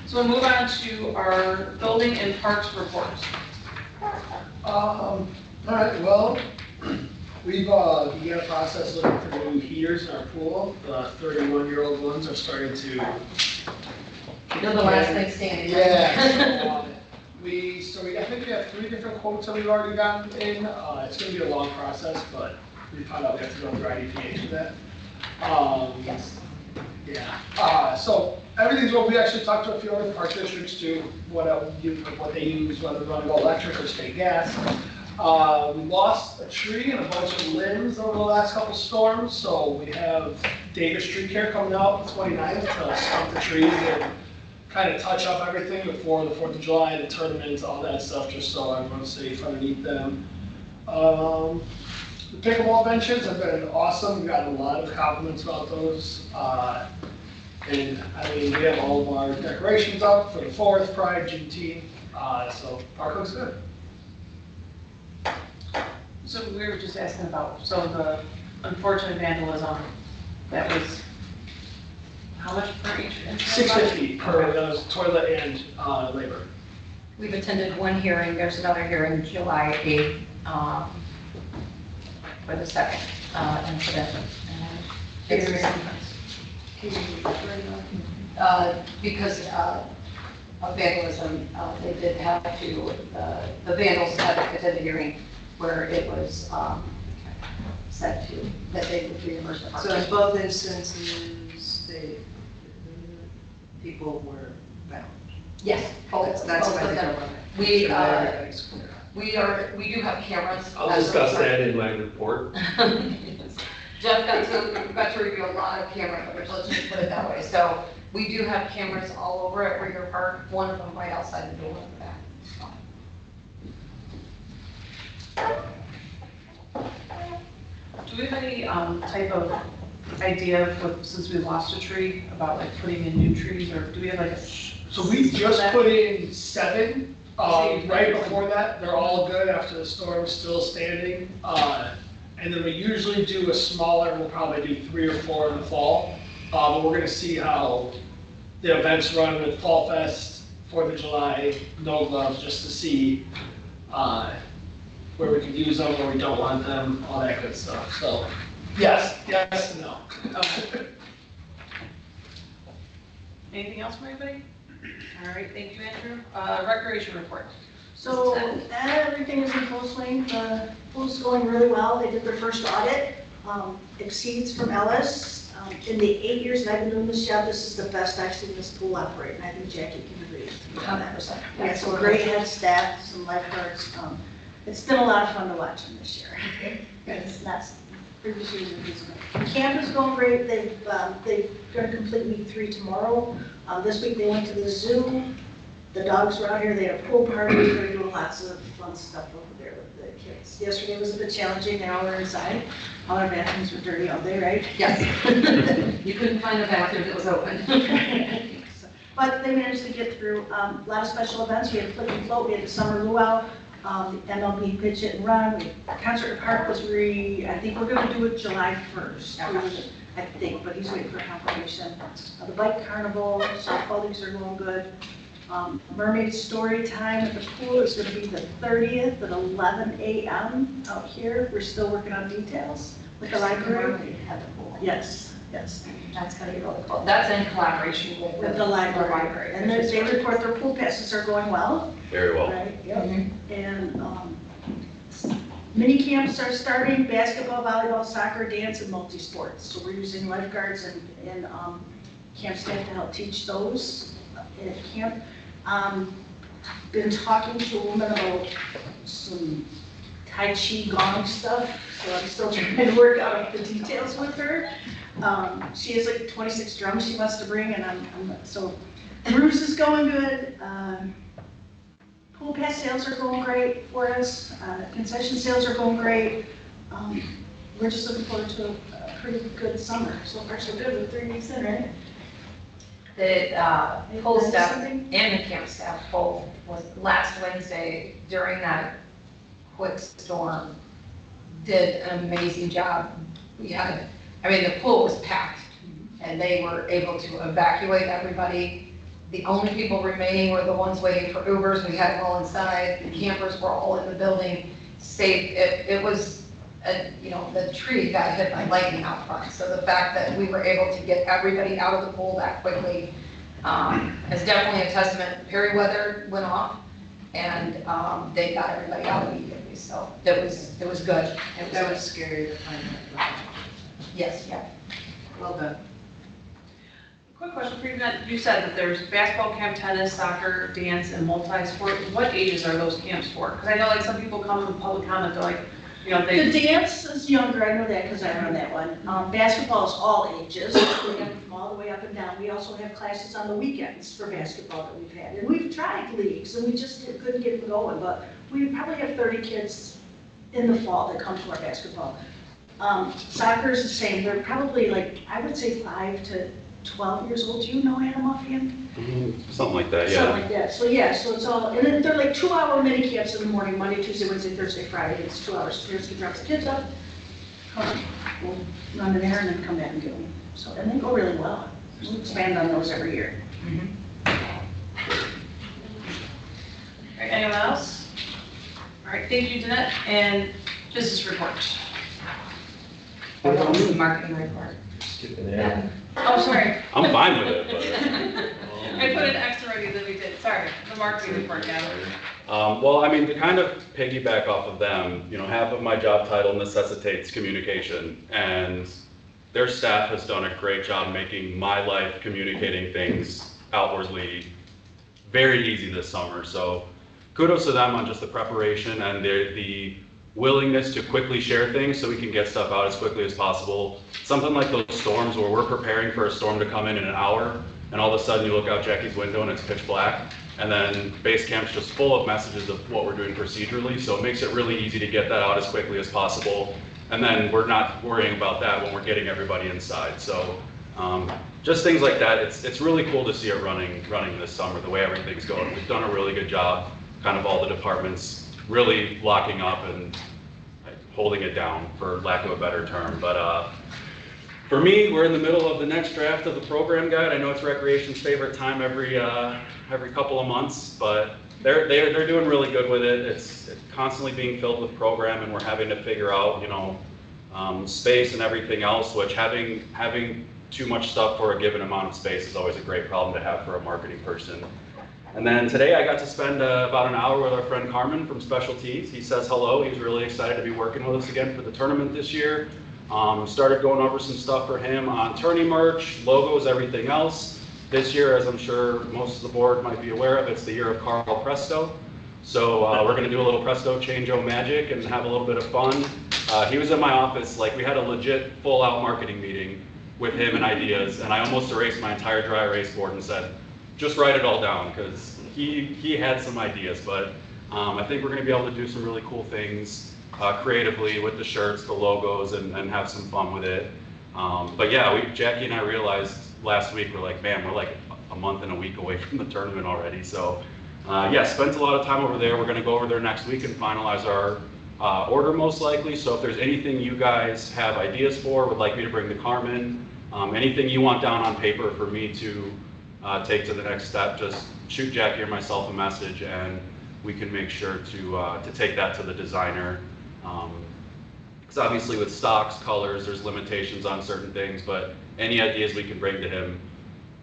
G: So we'll move on to our building and parks report.
M: All right, well, we've began a process looking for new heaters in our pool. The 31-year-old ones are starting to.
J: You're the last thing standing. right?
M: Yeah. I think we have 3 different quotes that we've already gotten in. It's gonna be a long process, but we found out we have to go through IDPH for that.
J: Yes.
M: Yeah, so everything's what we actually talked to a few other park districts too, what they use, whether they're running electric or state gas. We lost a tree and a bunch of limbs over the last couple storms, so we have Davis Tree Care coming out the 29th to stump the trees and kind of touch up everything before the 4th of July, the tournaments, all that stuff, just so everyone's safe underneath them. The pickleball benches have been awesome. We've gotten a lot of compliments about those. And I mean, we have all of our decorations up for the 4th, Pride, Juneteenth, so park looks good.
G: So we were just asking about, so the unfortunate vandalism, that was, how much per each? incident?
M: $650 per toilet and labor.
J: We've attended one hearing, there's another hearing July 8th, for the second incident. Because of vandalism, they did have to, the vandals had to attend the hearing where it was said to, that they would reimburse the park.
E: So in both instances, people were bound.
J: Yes, both
E: That's
J: both
E: why
J: of
E: they
J: them.
E: don't want
J: We, we do have cameras.
C: I'll discuss that in my report.
J: Jeff got to review a lot of camera coverage, let's just put it that way. So we do have cameras all over at Rieger Park, one of them right outside the door in the back.
G: Do we have any type of idea, since we lost a tree, about like putting in new trees, or do we have like a?
M: So we just put in 7, right before that, they're all good after the storm's still standing. And then we usually do a smaller, we'll probably do 3 or 4 in the fall. But we're gonna see how the events run with Fall Fest, 4th of July, No Gloves, just to see where we can use them, where we don't want them, all that good stuff. So, yes, and no.
G: Anything else from anybody? All right, thank you, Andrew. Recreation report.
D: So everything is in full swing. The pool's going really well. They did their first audit. Exceeds from Ellis. In the 8 years that I've been doing this job, this is the best I've seen this pool operate, and I think Jackie can agree with that.
J: 100%.
D: We got some great head staff, some lifeguards. It's been a lot of fun to watch them this year. It's not, previous years have been great. Camp is going great. They're going to complete week 3 tomorrow. This week they went to the zoo. The dogs were out here. They had a pool party. They're doing lots of fun stuff over there with the kids. Yesterday was a bit challenging. Now we're inside. All our bathrooms were dirty all day, right?
J: Yes. You couldn't find a bathroom that was open.
D: But they managed to get through a lot of special events. We had Flip and Float. We had the summer luau. The MLB pitch it and run, concert in the park was I think we're gonna do it July 1st. I think, but he's waiting for confirmation. The bike carnival, softball leagues are going good. Mermaid story time at the pool is gonna be the 30th at 11 a.m. out here. We're still working on details with the library.
B: At the pool.
D: Yes, yes,
B: That's gonna be really cool. That's in collaboration
D: with the library. And they report their pool passes are going well,
C: Very well.
D: right? Yep. And mini camps are starting, basketball, volleyball, soccer, dance, and multi-sports. So we're using lifeguards and camp staff to help teach those at camp. Been talking to a woman about some Tai Chi gong stuff, so I'm still trying to work out the details with her. She has like 26 drums she wants to bring, and so Bruce is going good. Pool pass sales are going great for us. Concession sales are going great. We're just looking forward to a pretty good summer. So far, so good with 3 weeks in, right?
B: The pool staff and the camp staff both was last Wednesday during that quick storm, did an amazing job. The pool was packed and they were able to evacuate everybody. The only people remaining were the ones waiting for Ubers. We had them all inside. The campers were all in the building, safe. It was, the tree got hit by lightning out front. So the fact that we were able to get everybody out of the pool that quickly is definitely a testament. Perry weather went off and they got everybody out immediately. So it was good.
E: That was scary to find out.
B: Yes, yeah.
E: Well done.
G: Quick question for you, Jeanette. You said that there's basketball camp, tennis, soccer, dance, and multi-sport. What ages are those camps for? Because I know like some people come in public comment, they're like,
D: The dance is younger, I know that because I run that one. Basketball is all ages, from all the way up and down. We also have classes on the weekends for basketball that we've had. And we've tried leagues and we just couldn't get them going, but we probably have 30 kids in the fall that come to our basketball. Soccer is the same. They're probably like, I would say 5 to 12 years old. Do you know Anna Muffian?
C: Something like that, yeah.
D: Something like that. So it's all, and then they're like 2-hour mini camps in the morning, Monday, Tuesday, Wednesday, Thursday, Friday. It's 2 hours. Parents can drop the kids up, we'll run an errand and come back and get them. So, and they go really well. We'll expand on those every year.
G: All right, anyone else? All right, thank you, Jeanette. And business report.
B: Marketing report.
C: Skipping ahead.
G: Oh, sorry.
C: I'm fine with it, but.
G: I put in extra ready than we did. Sorry, the marketing report, Gavin.
C: To kind of piggyback off of them, half of my job title necessitates communication, and their staff has done a great job making my life communicating things outwardly very easy this summer. So kudos to them on just the preparation and the willingness to quickly share things so we can get stuff out as quickly as possible. Something like those storms where we're preparing for a storm to come in an hour, and all of a sudden you look out Jackie's window and it's pitch black, and then base camp's just full of messages of what we're doing procedurally, so it makes it really easy to get that out as quickly as possible, and then we're not worrying about that when we're getting everybody inside. So just things like that, it's really cool to see it running this summer, the way everything's going. We've done a really good job, kind of all the departments really locking up and holding it down, for lack of a better term. But for me, we're in the middle of the next draft of the program guide. I know it's Recreation's favorite time every couple of months, but they're doing really good with it. It's constantly being filled with program, and we're having to figure out, space and everything else, which having too much stuff for a given amount of space is always a great problem to have for a marketing person. And then today I got to spend about an hour with our friend Carmen from Specialties. He says hello. He's really excited to be working with us again for the tournament this year. Started going over some stuff for him on tourney merch, logos, everything else. This year, as I'm sure most of the board might be aware of, it's the year of Carl Presto. So we're going to do a little Presto Change-O magic and have a little bit of fun. He was in my office, we had a legit full-out marketing meeting with him and ideas, and I almost erased my entire dry erase board and said, just write it all down, because he had some ideas, but I think we're going to be able to do some really cool things creatively with the shirts, the logos, and have some fun with it. But yeah, Jackie and I realized last week, we're like, man, we're like a month and a week away from the tournament already, so
N: yeah, spent a lot of time over there. We're gonna go over there next week and finalize our order most likely. So if there's anything you guys have ideas for, would like me to bring to Carmen, anything you want down on paper for me to take to the next step, just shoot Jackie or myself a message and we can make sure to take that to the designer. Because obviously with stocks, colors, there's limitations on certain things, but any ideas we can bring to him,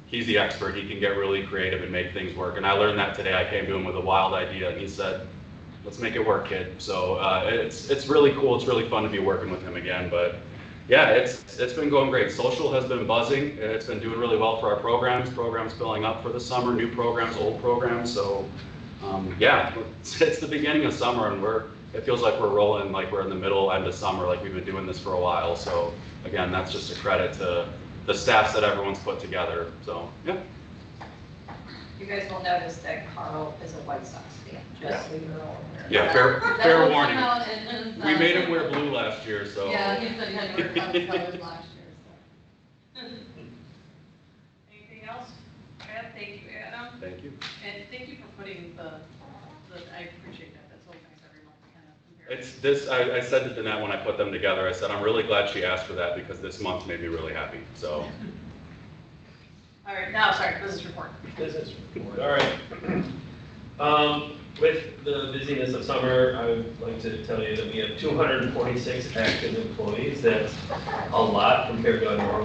N: he's the expert. He can get really creative and make things work. And I learned that today. I came to him with a wild idea and he said, let's make it work, kid. So it's really cool. It's really fun to be working with him again. But yeah, it's been going great. Social has been buzzing. It's been doing really well for our programs. Programs filling up for the summer, new programs, old programs. So yeah, it's the beginning of summer and it feels like we're rolling, like we're in the middle, end of summer, like we've been doing this for a while. So again, that's just a credit to the staffs that everyone's put together. So yeah.
B: You guys will notice that Carl is a White Sox fan, just so you're all aware.
N: Yeah,
B: That
N: fair
B: will
N: warning.
B: come out in-
N: We made him wear blue last year, so.
B: Yeah, he said he had to wear colors last year, so.
G: Anything else? Brad, thank you, Adam.
N: Thank you.
G: And thank you for putting I appreciate that, that's always nice every month to kind of compare.
N: It's this, I said to Danette when I put them together, I said, I'm really glad she asked for that because this month made me really happy, so.
G: All right, now, sorry, business report.
C: Business report, all right. With the busyness of summer, I would like to tell you that we have 246 active employees. That's a lot compared to our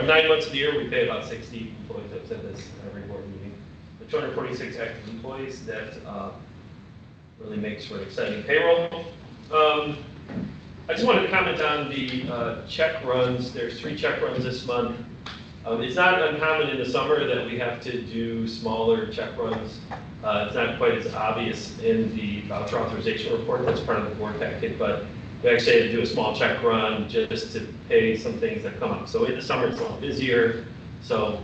C: 9 months of the year, we pay about 60 employees. I've said this every board meeting. But 246 active employees, that really makes for an exciting payroll. I just wanted to comment on the check runs. There's 3 check runs this month. It's not uncommon in the summer that we have to do smaller check runs. It's not quite as obvious in the voucher authorization report. That's part of the board packet, but we actually had to do a small check run just to pay some things that come up. So in the summer, it's a little busier. So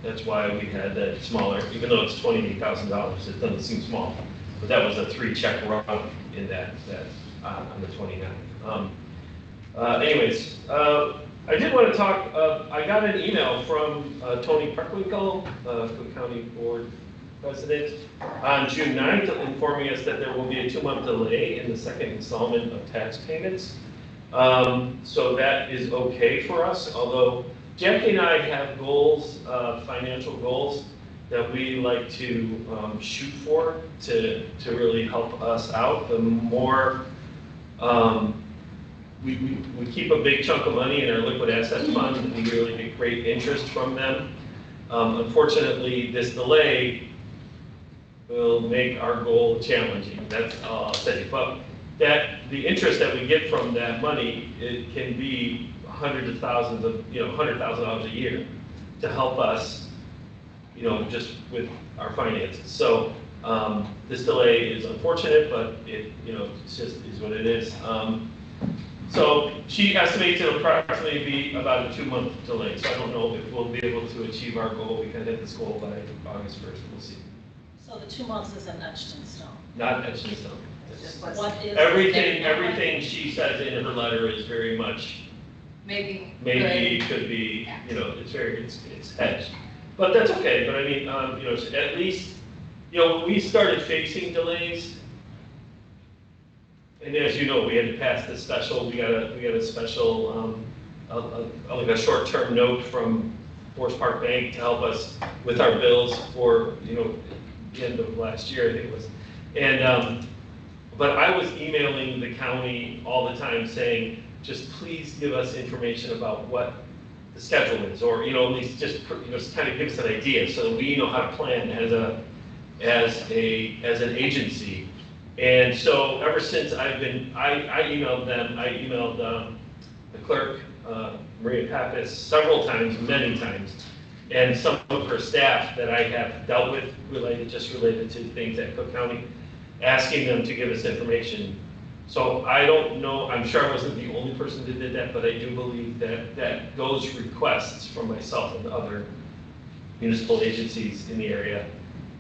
C: that's why we had that smaller, even though it's $28,000, it doesn't seem small. But that was a 3 check run in that on the 29th. Anyways, I did want to talk, I got an email from Tony Parkwinkle, Cook County Board President, on June 9th, informing us that there will be a 2-month delay in the second installment of tax payments. So that is okay for us, although Jackie and I have goals, financial goals, that we like to shoot for to really help us out. The more we keep a big chunk of money in our liquid asset fund, and we really get great interest from them. Unfortunately, this delay will make our goal challenging. That's all I'll say. But the interest that we get from that money, it can be hundreds of thousands of, $100,000 a year to help us, just with our finances. So this delay is unfortunate, but it's just is what it is. So she estimates it'll approximately be about a 2-month delay. So I don't know if we'll be able to achieve our goal. We can hit this goal by August 1st. We'll see.
K: So the 2 months isn't etched in stone.
C: Not etched in stone.
K: What is?
C: Everything she says in her letter is very much
B: Maybe.
C: could be, it's hedged. But that's okay. But I mean, at least, when we started facing delays, and as you know, we had to pass this special, we got a special, like a short-term note from Forest Park Bank to help us with our bills for, the end of last year, I think it was. And, but I was emailing the county all the time saying, just please give us information about what the schedule is, or, at least just kind of give us an idea so that we know how to plan as an agency. And so ever since I emailed them, I emailed the clerk, Maria Pappas, several times, many times, and some of her staff that I have dealt with related to things at Cook County, asking them to give us information. So I don't know, I'm sure I wasn't the only person that did that, but I do believe that those requests from myself and other municipal agencies in the area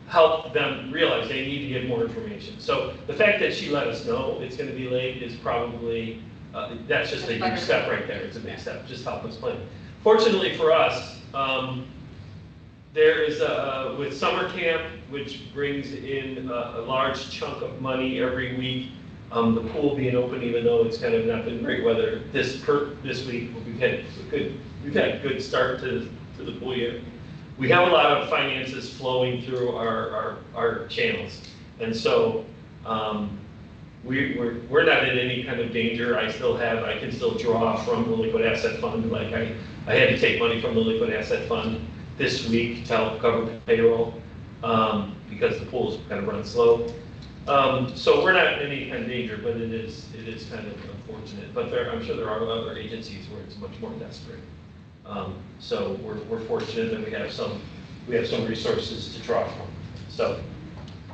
C: help them realize they need to get more information. So the fact that she let us know it's going to be late is probably, that's just a huge step right there. It's a big step, just help us plan. Fortunately for us,
O: There is with summer camp, which brings in a large chunk of money every week. The pool being open, even though it's kind of not been great weather this week, we've had a good start to the pool year. We have a lot of finances flowing through our channels, and so we're not in any kind of danger. I can still draw from the liquid asset fund. Like I had to take money from the liquid asset fund this week to help cover payroll because the pool's kind of run slow. So we're not in any kind of danger, but it is kind of unfortunate. But I'm sure there are other agencies where it's much more desperate. So we're fortunate that we have some resources to draw from. So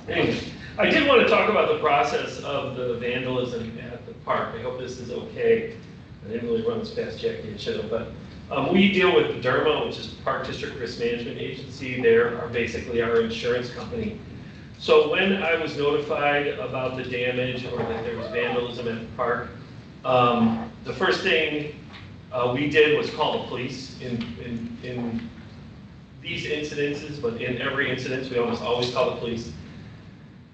O: anyway, I did want to talk about the process of the vandalism at the park. I hope this is okay. I didn't really run as fast, Jackie, and should have, but we deal with PDERMA, which is Park District Risk Management Agency. They are basically our insurance company. So when I was notified about the damage or that there was vandalism at the park, the first thing we did was call the police. In these incidences, but in every incident, we almost always call the police.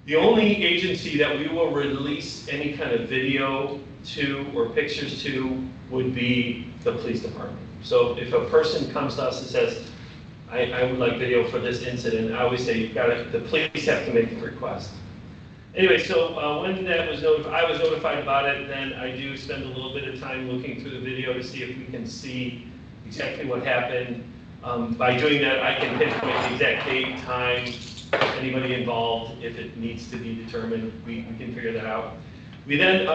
O: The only agency that we will release any kind of video to or pictures to would be the police department. So if a person comes to us and says, I would like video for this incident, I always say the police have to make the request. Anyway, so when that was I was notified about it, then I do spend a little bit of time looking through the video to see if we can see exactly what happened. By doing that, I can pinpoint the exact date, time, anybody involved. If it needs to be determined, we can figure that out. We then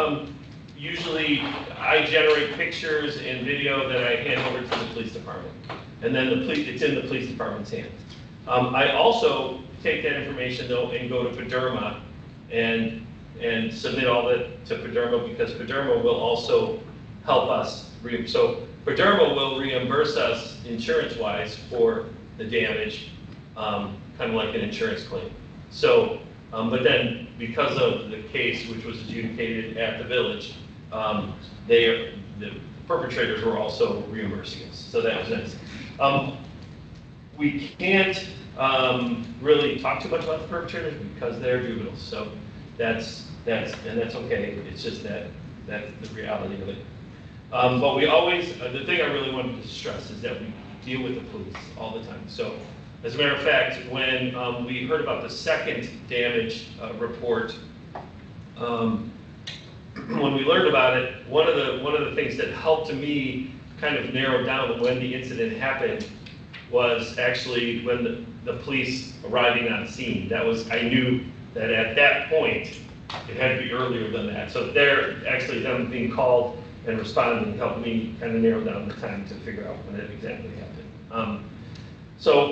O: usually I generate pictures and video that I hand over to the police department, and then it's in the police department's hands. I also take that information though and go to PDERMA and submit all that to PDERMA, because PDERMA will also help us. So PDERMA will reimburse us insurance-wise for the damage, kind of like an insurance claim. So, but then because of the case which was adjudicated at the village, the perpetrators were also reimbursing us. So that was nice. We can't really talk too much about the perpetrators because they're juveniles. So that's okay. It's just that's the reality of it. But we always, the thing I really wanted to stress is that we deal with the police all the time. So as a matter of fact, when we heard about the second damage report, when we learned about it, one of the things that helped me kind of narrow down when the incident happened was actually when the police arriving on scene. I knew that at that point, it had to be earlier than that. So them being called and responding helped me kind of narrow down the time to figure out when it exactly happened.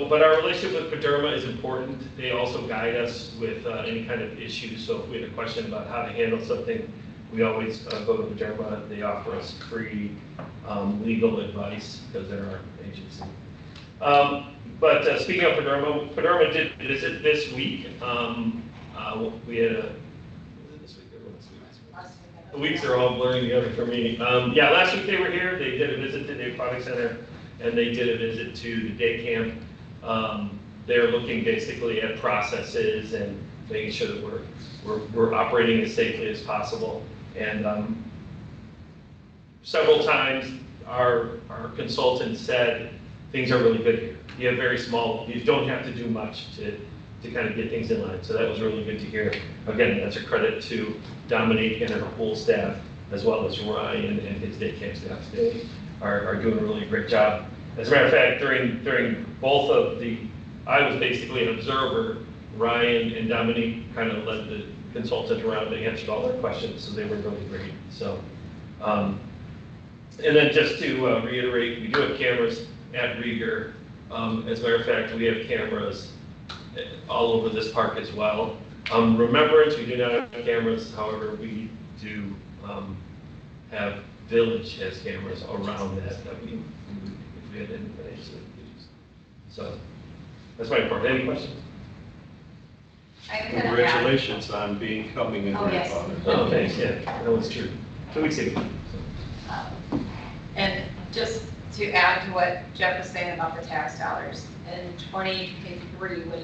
O: But our relationship with PDERMA is important. They also guide us with any kind of issues. So if we had a question about how to handle something, we always go to PDERMA. They offer us free legal advice because they're our agency. But speaking of PDERMA did visit this week. We had this week or last week? The weeks are all blurring together for me. Yeah, last week they were here. They did a visit to the aquatic center, and they did a visit to the day camp. They're looking basically at processes and making sure that we're operating as safely as possible. And several times our consultant said things are really good here. You don't have to do much to kind of get things in line. So that was really good to hear. Again, that's a credit to Dominique and her pool staff, as well as Ryan and his day camp staff. They are doing a really great job. As a matter of fact, during both of I was basically an observer. Ryan and Dominique kind of led the consultant around. They answered all their questions, so they were really great. So, and then just to reiterate, we do have cameras at Rieger. As a matter of fact, we have cameras all over this park as well. Remembrance, we do not have cameras. However, we do have Village has cameras around that we if we had any financial issues. So that's my report. Any questions?
L: Congratulations on becoming a grandfather.
O: Oh, thanks. Yeah, that was true. 2 weeks ago.
K: And just
J: to add to what Jeff was saying about the tax dollars, in 2023, when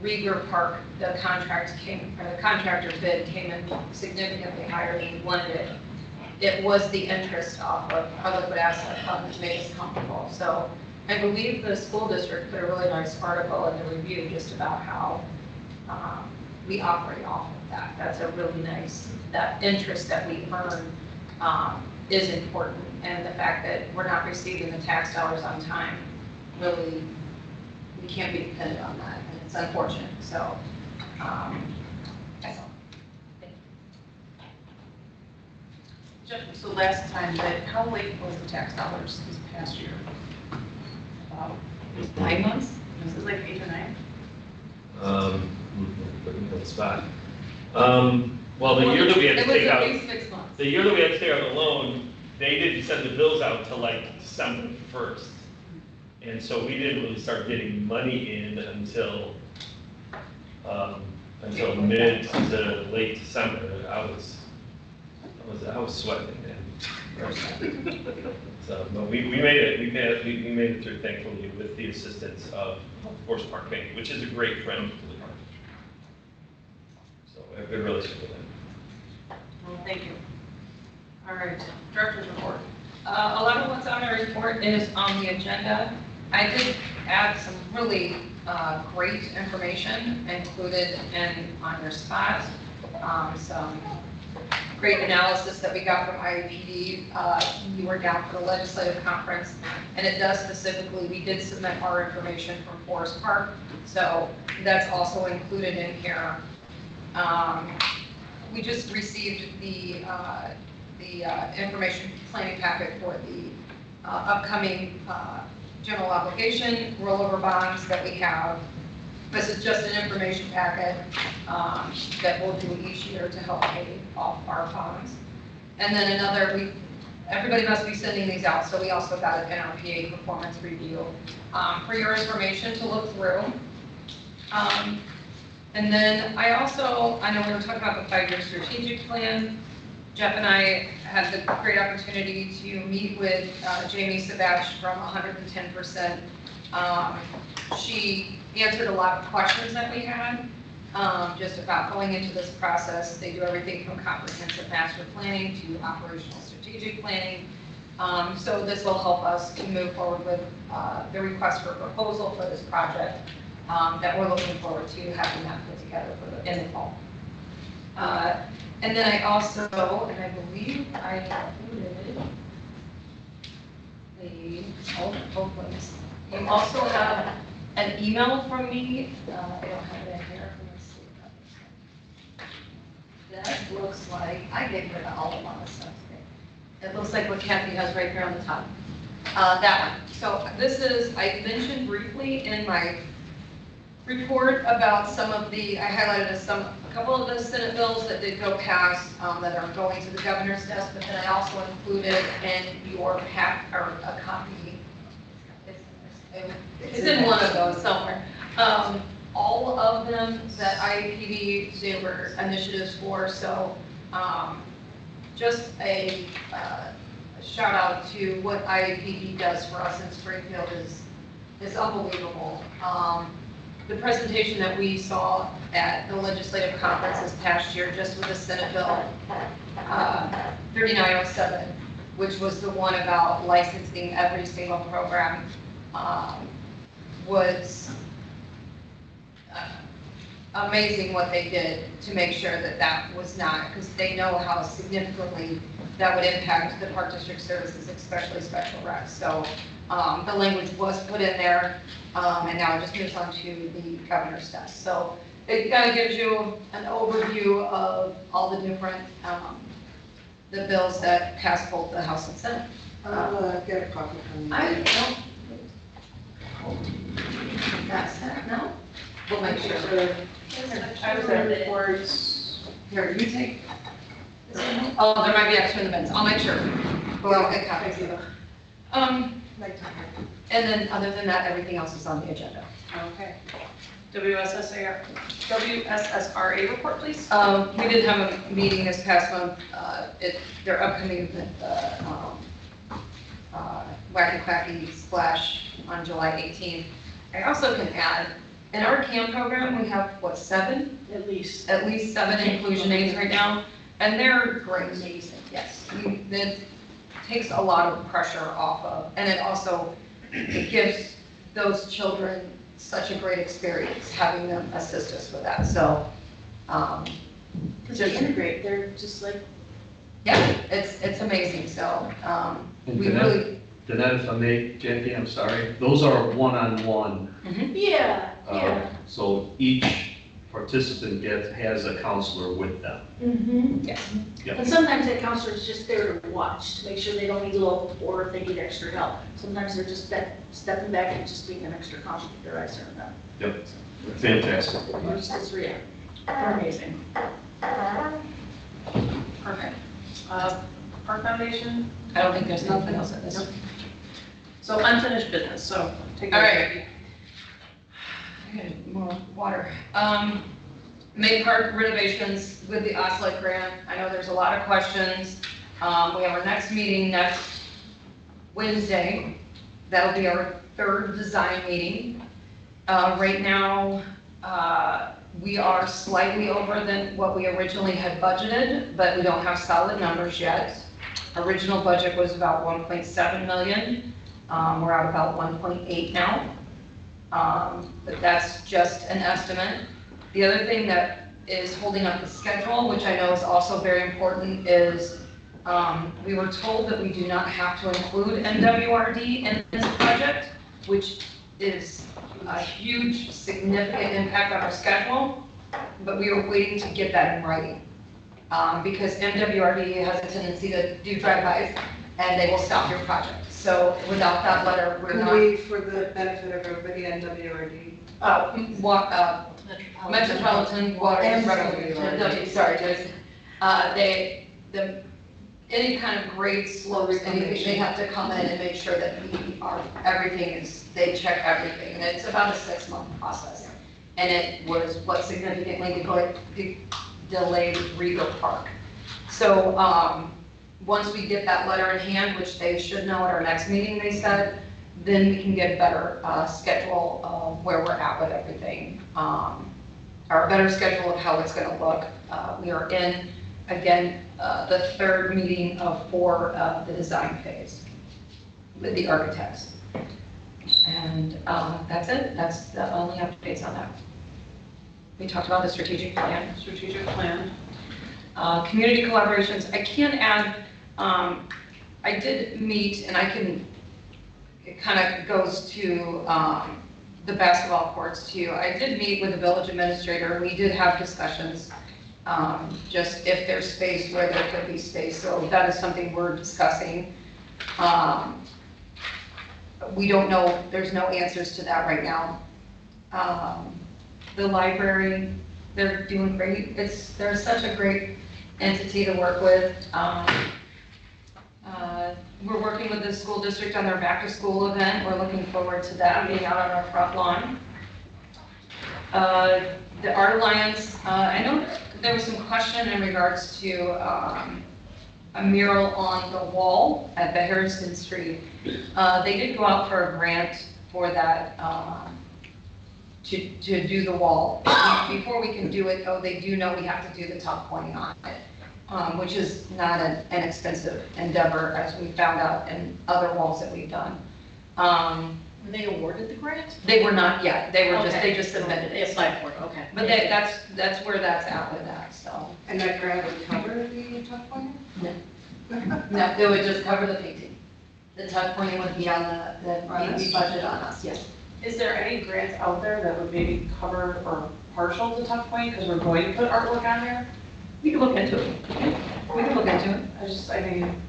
J: Rieger Park, the contractor bid came in significantly higher than we wanted it. It was the interest off of our liquid asset fund that made us comfortable. So I believe the school district put a really nice article in the review just about how we operate off of that. That's a really nice, that interest that we earn is important. And the fact that we're not receiving the tax dollars on time, really, we can't be dependent on that. And it's unfortunate. So that's all.
A: Jeff, so last time, how late was the tax dollars this past year? About 9 months? Was it like 8 or 9?
O: Putting me on the spot. Well, the year that we had to take out,
J: It was at least 6 months.
O: the year that we had to take out the loan, they didn't send the bills out till like December 1st. And so we didn't really start getting money in until mid to late December. I was sweating, man. So, but we made it, we made it through thankfully with the assistance of Forest Park Bank, which is a great friend to the park. So we have a good relationship with them.
A: Well, thank you. All right, director's report.
J: A lot of what's on our report is on the agenda. I did add some really great information included on your spot. Some great analysis that we got from IAPD. We were down for the legislative conference, and it does specifically, we did submit our information from Forest Park, so that's also included in here. We just received the information planning packet for the upcoming general obligation rollover bonds that we have. This is just an information packet that we'll do each year to help pay off our bonds. And then everybody must be sending these out, so we also got an NRPA performance review for your information to look through. And then I know we were talking about the 5-year strategic plan. Jeff and I had the great opportunity to meet with Jamie Sabach from 110%. She answered a lot of questions that we had just about going into this process. They do everything from comprehensive master planning to operational strategic planning. So this will help us to move forward with the request for proposal for this project that we're looking forward to having that put together in the fall. And then I also, and I believe I included you also have an email from me. I don't have it in here. That looks like, I gave her all of my stuff. It looks like what Kathy has right here on the top. That one. So this is, I mentioned briefly in my report about some of I highlighted a couple of the Senate bills that did go past that are going to the governor's desk, but then I also included in your pack, or a copy, it's in one of those somewhere. All of them that IAPD, they were initiatives for, so just a shout out to what IAPD does for us in Springfield is unbelievable. The presentation that we saw at the legislative conference this past year, just with the Senate Bill 3907, which was the one about licensing every single program, was amazing what they did to make sure that that was not, because they know how significantly that would impact the Park District services, especially special recs. So the language was put in there, and now it just moves on to the governor's desk. So it kind of gives you an overview of all the different the bills that passed both the House and Senate.
E: I'll get a copy from you.
J: I don't. That's that, no? We'll make sure.
A: I was at reports.
J: Here, you take. Oh, there might be extra in the bins. I'll make sure. Well, a copy. And then, other than that, everything else is on the agenda.
A: Okay. WSSRA report, please.
J: We did have a meeting this past month. Their upcoming Wacky Quacky Splash on July 18th. I also can add, in our CAM program, we have, what, 7?
D: At least.
J: At least 7 inclusion aids right now, and they're great. Amazing. Yes, it takes a lot of pressure off of, and it also, it gives those children such a great experience, having them assist us with that, so.
D: Because they integrate, they're just like.
J: Yeah, it's amazing, so,
L: And
J: we
L: Danette-
J: really.
L: Danette, if I may, Jackie, I'm sorry, those are one-on-one.
D: Yeah,
L: So each participant has a counselor with them.
D: Mm-hmm.
J: Yes.
D: And sometimes that counselor is just there to watch, to make sure they don't need help or if they need extra help. Sometimes they're just stepping back and just being an extra counselor with their eyes on them.
L: Yep, fantastic.
D: It's real. They're amazing.
G: Perfect. Park Foundation?
J: I don't think there's nothing else in this.
G: So unfinished business, so take it
J: All
G: away.
J: right. I got more water. May Park renovations with the OSLIC grant. I know there's a lot of questions. We have our next meeting next Wednesday. That'll be our 3rd design meeting. Right now, we are slightly over than what we originally had budgeted, but we don't have solid numbers yet. Original budget was about 1.7 million. We're at about 1.8 now. But that's just an estimate. The other thing that is holding up the schedule, which I know is also very important, is we were told that we do not have to include NWRD in this project, which is a huge, significant impact on our schedule, but we were waiting to get that in writing. Because MWRD has a tendency to do drive-bys, and they will stop your project. So without that letter, we're
E: Could
J: not.
E: we, for the benefit of everybody, NWRD?
J: Metropolitan Water
E: And
J: Revenue, sorry, any kind of grade slopes, anything, they have to come in and make sure that everything is, they check everything, and it's about a 6-month process. And it was what significantly delayed Regal Park. So, once we get that letter in hand, which they should know at our next meeting, they said, then we can get a better schedule of where we're at with everything. Or a better schedule of how it's gonna look. We are in, again, the 3rd meeting for the design phase with the architects. And that's it, that's the only updates on that. We talked about the strategic plan. Community collaborations, I can add, I did meet, and it kind of goes to the basketball courts too. I did meet with the village administrator, and we did have discussions, just if there's space, where there could be space. So that is something we're discussing. We don't know, there's no answers to that right now. The library, they're doing great. They're such a great entity to work with. We're working with the school district on their back to school event. We're looking forward to that being out on our front lawn. The Art Alliance, I know there was some question in regards to a mural on the wall at the Harrison Street. They did go out for a grant for that, to do the wall. Before we can do it, though, they do know we have to do the tuck pointing on it, which is not an expensive endeavor, as we found out in other walls that we've done.
D: Were they awarded the grant?
J: They were not yet, they
D: Okay.
J: just submitted
D: They
J: it.
D: applied for it, okay.
J: But that's where that's at with that, so.
E: And that grant would cover the tuck pointer?
J: No, it would just cover the painting. The tuck pointing would be on the maybe budget on us, yes.
G: Is there any grants out there that would maybe cover or partial to tuck point, because we're going to put artwork on there?
J: We can look into it. We can look into it.
G: I mean.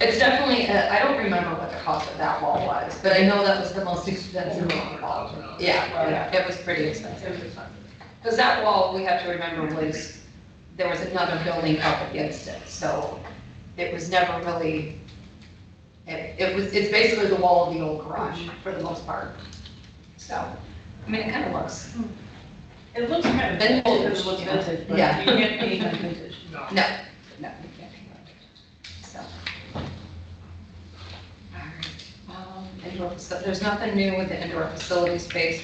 J: It's definitely, I don't remember what the cost of that wall was, but I know that was the most expensive wall. Yeah, it was pretty expensive. Because that wall, we have to remember, there was another building up against it, so it was never really, it's basically the wall of the old garage for the most part. So, I mean, it kind of looks.
G: It looks kind of
J: Vintage,
G: old, it looks
J: yeah.
G: vintage, but
J: Yeah.
G: you can't paint on vintage.
J: No, you can't. So. indoor, there's nothing new with the indoor facility space.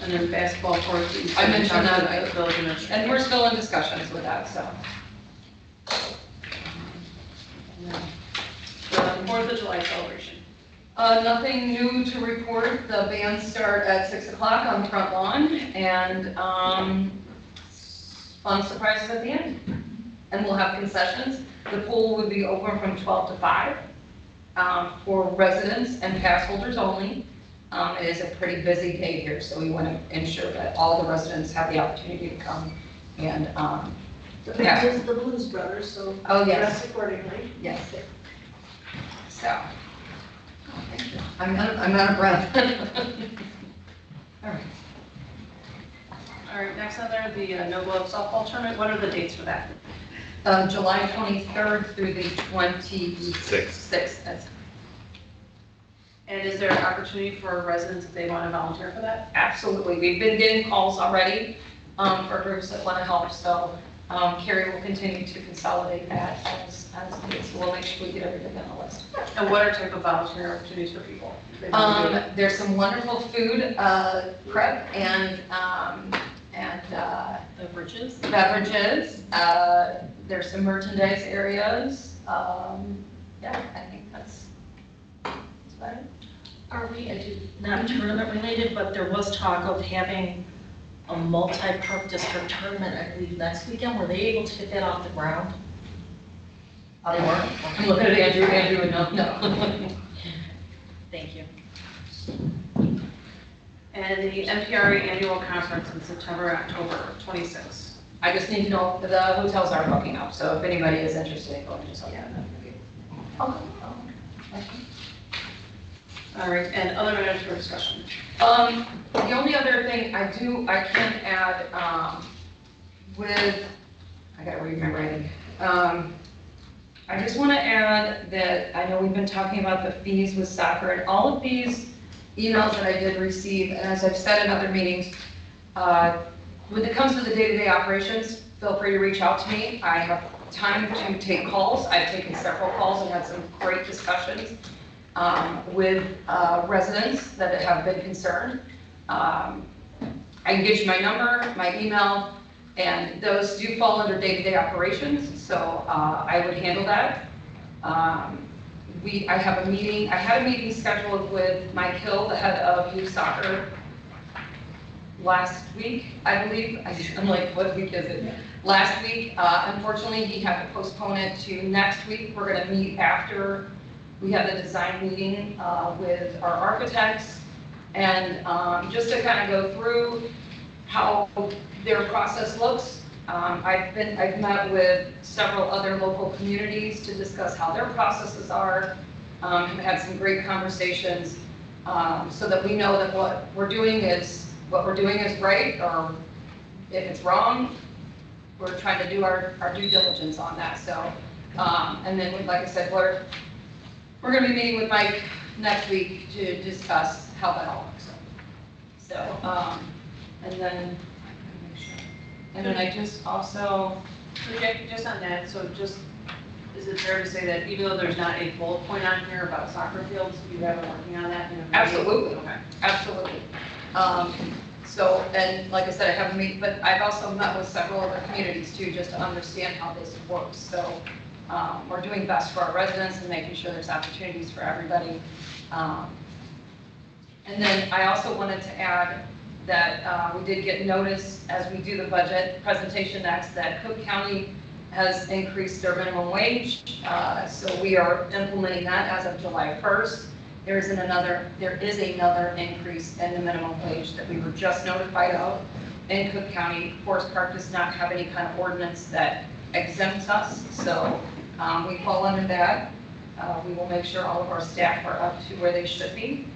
A: And then basketball courts. that you
J: I
A: said
J: mentioned that,
A: the village administrator.
J: And we're still in discussions with that, so.
A: The 4th of July celebration.
J: Nothing new to report. The bands start at 6 o'clock on the front lawn, and fun surprises at the end. And we'll have concessions. The pool would be open from 12 to 5 for residents and pass holders only. It is a pretty busy day here, so we want to ensure that all the residents have the opportunity to come and,
D: The band is the Blues Brothers, so
J: Oh, yes.
D: dress accordingly.
J: yes. So, I'm out of breath. All right.
A: All right, next on there, the No Glove softball tournament. What are the dates for that?
J: July 23rd through the 26th. That's
A: And is there an opportunity for residents if they want to volunteer for that?
J: Absolutely. We've been getting calls already for groups that want to help, so Carrie will continue to consolidate that as needed. So we'll make sure we get everything on the list.
A: And what are type of volunteer opportunities for people? if they want to do it?
J: There's some wonderful food prep and
A: Beverages?
J: beverages. There's some merchandise areas. Yeah, I think that's about it.
K: Are we, not tournament related, but there was talk of having a multi-park district tournament, I believe, next weekend. Were they able to get that off the ground?
J: They weren't. I'm looking at Andrew. Andrew would know. No.
K: Thank you.
A: And the MPRA annual conference in September, October 26th.
J: I just need to know if the hotels are booking up, so if anybody is interested in going, just let me know.
A: All right, and other matters for discussion.
J: The only other thing I can add, I gotta remember it. I just want to add that I know we've been talking about the fees with soccer, and all of these emails that I did receive, and as I've said in other meetings, when it comes to the day-to-day operations, feel free to reach out to me. I have time to take calls. I've taken several calls and had some great discussions with residents that have been concerned. I can give you my number, my email, and those do fall under day-to-day operations, so I would handle that. I had a meeting scheduled with Mike Hill, the head of youth soccer, last week, I believe. I'm like, what week is it? Last week. Unfortunately, he had to postpone it to next week. We're going to meet after we have the design meeting with our architects, and just to kind of go through how their process looks. I've met with several other local communities to discuss how their processes are. Have had some great conversations so that we know that what we're doing is right, or if it's wrong, we're trying to do our due diligence on that. So, and then, like I said, we're going to be meeting with Mike next week to discuss how that all works. So, and then I just also,
A: Okay, just on that, so just, is it fair to say that even though there's not a bullet point on here about soccer fields, you have been working on that?
J: Absolutely.
A: Okay.
J: Absolutely. So, and like I said, I haven't met, but I've also met with several other communities too, just to understand how this works. So, we're doing best for our residents and making sure there's opportunities for everybody. And then I also wanted to add that we did get notice as we do the budget presentation next that Cook County has increased their minimum wage. So we are implementing that as of July 1st. There is another increase in the minimum wage that we were just notified of in Cook County. Forest Park does not have any kind of ordinance that exempts us, so we fall under that. We will make sure all of our staff are up to where they should be.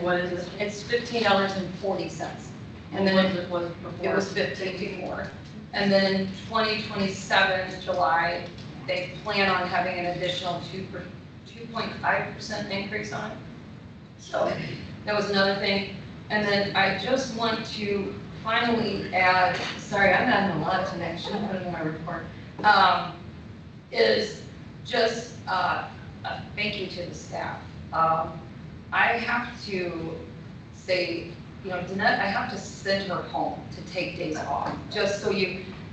K: What is it?
J: It's $15.40. And then it was $15 before. And then 2027, July, they plan on having an additional 2.5% increase on it. So that was another thing. And then I just want to finally add, sorry, I'm adding a lot tonight, I shouldn't put it in my report, is just thank you to the staff. I have to say, Danette, I have to send her home to take days off, just so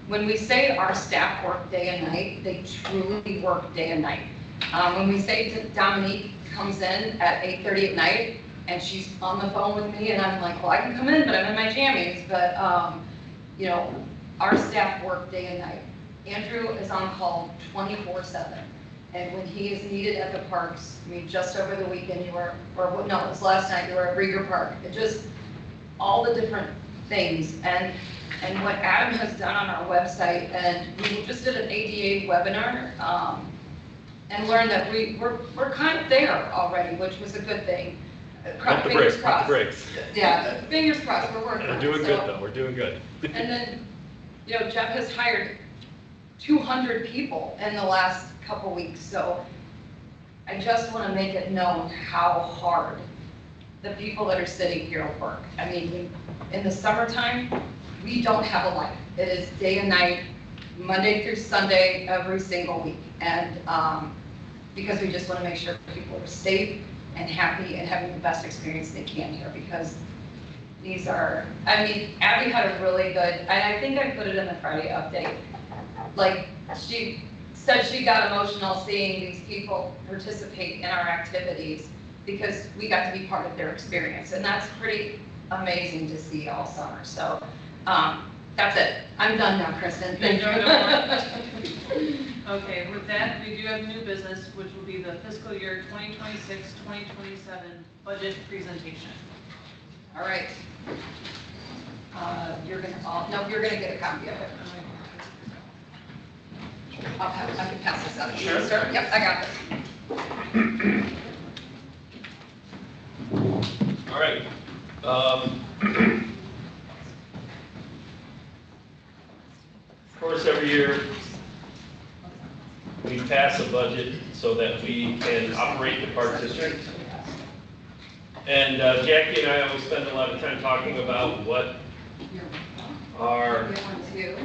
J: when we say our staff work day and night, they truly work day and night. When we say that Dominique comes in at 8:30 at night, and she's on the phone with me, and I'm like, well, I can come in, but I'm in my jammies, but, our staff work day and night. Andrew is on call 24/7, and when he is needed at the parks, just over the weekend, it was last night, you were at Rieger Park, it just, all the different things, and what Adam has done on our website, and we just did an ADA webinar, and learned that we're kind of there already, which was a good thing.
N: Pump the brakes, pump the brakes.
J: Yeah, fingers crossed, we're working on
N: We're
J: it.
N: doing good though, we're doing good.
J: And then, Jeff has hired 200 people in the last couple weeks, so I just want to make it known how hard the people that are sitting here work. I mean, in the summertime, we don't have a life. It is day and night, Monday through Sunday, every single week. And because we just want to make sure people are safe and happy and having the best experience they can here, because these are, Abby had a really good, and I think I put it in the Friday update, like, she said she got emotional seeing these people participate in our activities because we got to be part of their experience, and that's pretty amazing to see all summer. So that's it. I'm done now, Kristen. Thank you.
G: Okay, with that, we do have new business, which will be the fiscal year 2026-2027 budget presentation.
J: All right. You're gonna get a copy of it. I can pass this out.
O: Sure.
J: Sir? Yep, I got this.
O: All right. Of course, every year, we pass a budget so that we can operate the park district. And Jackie and I always spend a lot of time talking about what our...
J: Get one too.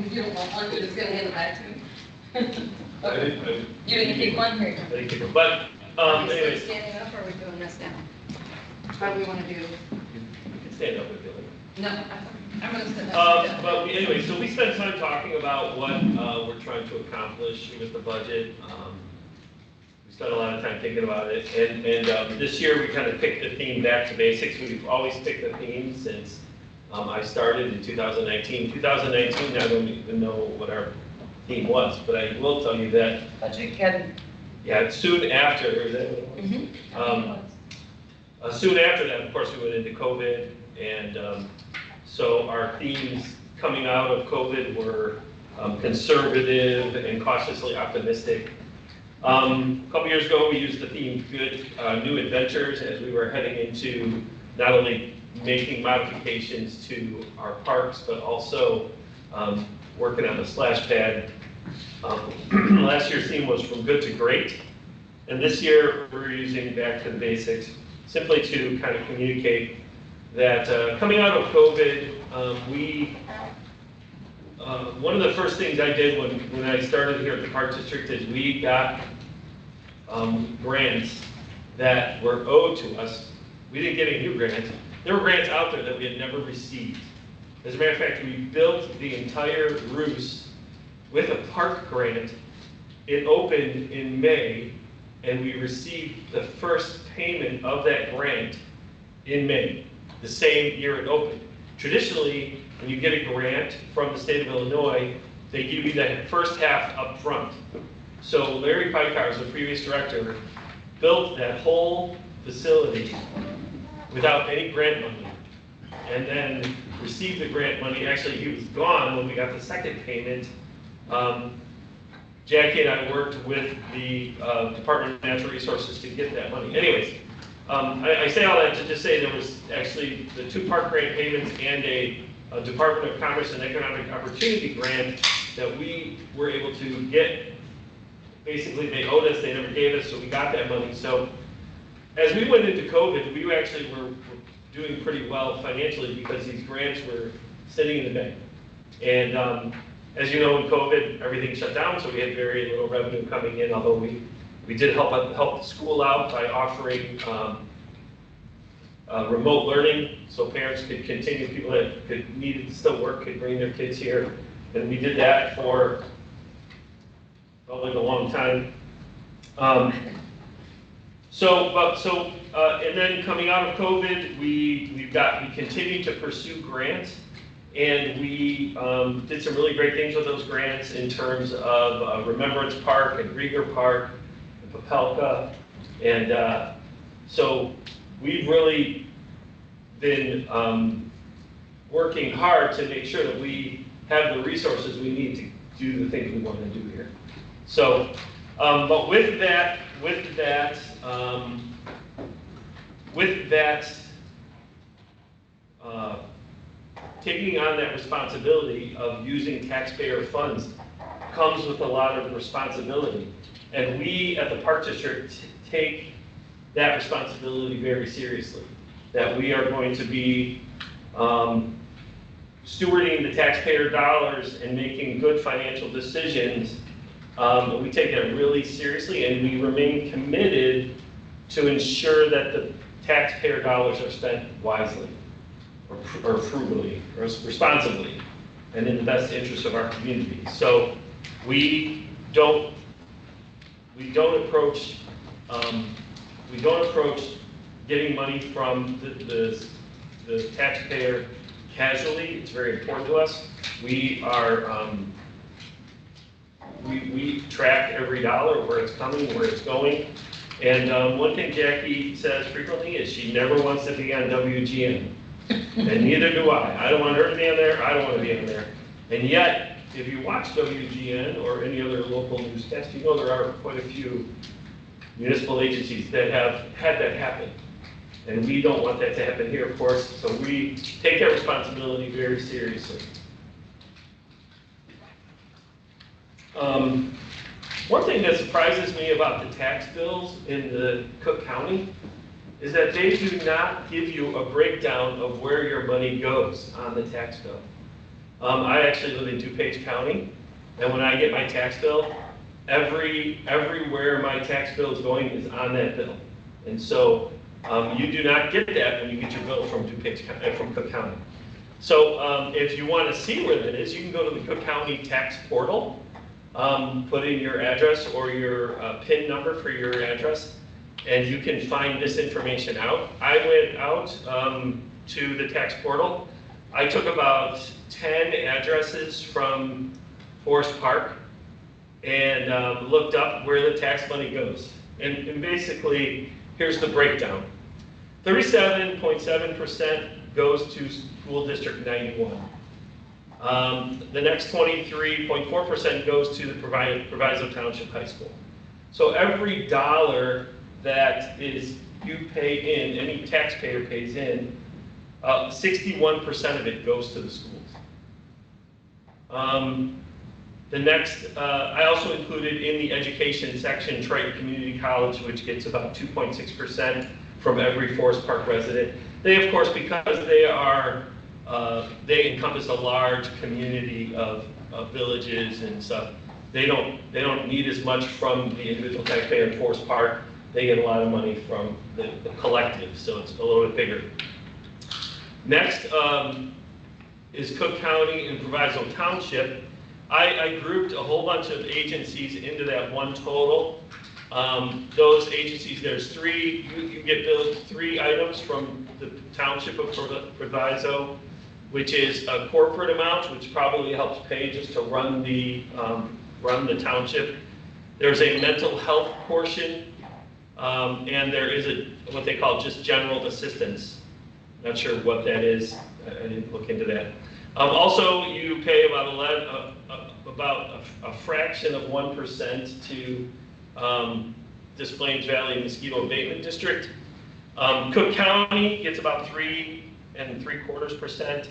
J: You don't want one, you're just gonna hand it back to me. You didn't keep one here.
O: I didn't keep it, but
J: Are we
O: anyways.
J: standing up or are we doing this now? How do we want to do?
O: You can stand up if you like.
J: No, I'm gonna stand up.
O: But anyway, so we spent time talking about what we're trying to accomplish with the budget. We spent a lot of time thinking about it, and this year we kind of picked the theme back to basics. We've always picked the theme since I started in 2019. 2019, I don't even know what our theme was, but I will tell you that.
J: Budget can.
O: Yeah, soon after, is that what it was? Soon after that, of course, we went into COVID, and so our themes coming out of COVID were conservative and cautiously optimistic. A couple years ago, we used the theme Good New Adventures as we were heading into not only making modifications to our parks, but also working on the splash pad. Last year's theme was From Good to Great, and this year we're using Back to the Basics, simply to kind of communicate that coming out of COVID, one of the first things I did when I started here at the Park District is we got grants that were owed to us. We didn't get any new grants. There were grants out there that we had never received. As a matter of fact, we built the entire roost with a park grant. It opened in May, and we received the first payment of that grant in May, the same year it opened. Traditionally, when you get a grant from the state of Illinois, they give you that first half up front. So Larry Pykars, the previous director, built that whole facility without any grant money, and then received the grant money. Actually, he was gone when we got the second payment. Jackie and I worked with the Department of Natural Resources to get that money. Anyways, I say all that to just say there was actually the 2 park grant payments and a Department of Commerce and Economic Opportunity grant that we were able to get. Basically, they owed us, they never gave us, so we got that money. So as we went into COVID, we actually were doing pretty well financially because these grants were sitting in the bank. And as you know, in COVID, everything shut down, so we had very little revenue coming in, although we did help the school out by offering remote learning, so parents could continue, people that needed to still work could bring their kids here. And we did that for, felt like a long time. And then coming out of COVID, we continued to pursue grants, and we did some really great things with those grants in terms of Remembrance Park and Rieger Park and Popelka. And so we've really been working hard to make sure that we have the resources we need to do the things we want to do here. So, but with that, taking on that responsibility of using taxpayer funds comes with a lot of responsibility. And we at the Park District take that responsibility very seriously. That we are going to be stewarding the taxpayer dollars and making good financial decisions. We take that really seriously, and we remain committed to ensure that the taxpayer dollars are spent wisely, or frugally, or responsibly, and in the best interest of our community. So we don't approach getting money from the taxpayer casually. It's very important to us. We track every dollar, where it's coming, where it's going. And one thing Jackie says frequently is she never wants to be on WGN. And neither do I. I don't want her to be on there, I don't want to be on there. And yet, if you watch WGN or any other local newscast, you know there are quite a few municipal agencies that have had that happen. And we don't want that to happen here, of course, so we take that responsibility very seriously. One thing that surprises me about the tax bills in the Cook County is that they do not give you a breakdown of where your money goes on the tax bill. I actually live in DuPage County, and when I get my tax bill, everywhere my tax bill is going is on that bill. And so you do not get that when you get your bill from from Cook County. So if you want to see where that is, you can go to the Cook County tax portal, put in your address or your PIN number for your address, and you can find this information out. I went out to the tax portal. I took about 10 addresses from Forest Park and looked up where the tax money goes. And basically, here's the breakdown. 37.7% goes to School District 91. The next 23.4% goes to the Proviso Township High School. So every dollar that you pay in, any taxpayer pays in, 61% of it goes to the schools. The next, I also included in the education section Triton Community College, which gets about 2.6% from every Forest Park resident. They, of course, because they encompass a large community of villages and stuff, they don't need as much from the individual taxpayer in Forest Park. They get a lot of money from the collective, so it's a little bit bigger. Next is Cook County and Proviso Township. I grouped a whole bunch of agencies into that one total. Those agencies, there's three, you get billed 3 items from the Township of Proviso, which is a corporate amount, which probably helps pay just to run the township. There's a mental health portion, and there is what they call just general assistance. Not sure what that is. I didn't look into that. Also, you pay about a fraction of 1% to Des Plaines Valley Mosquito Abatement District. Cook County gets about 3.75%.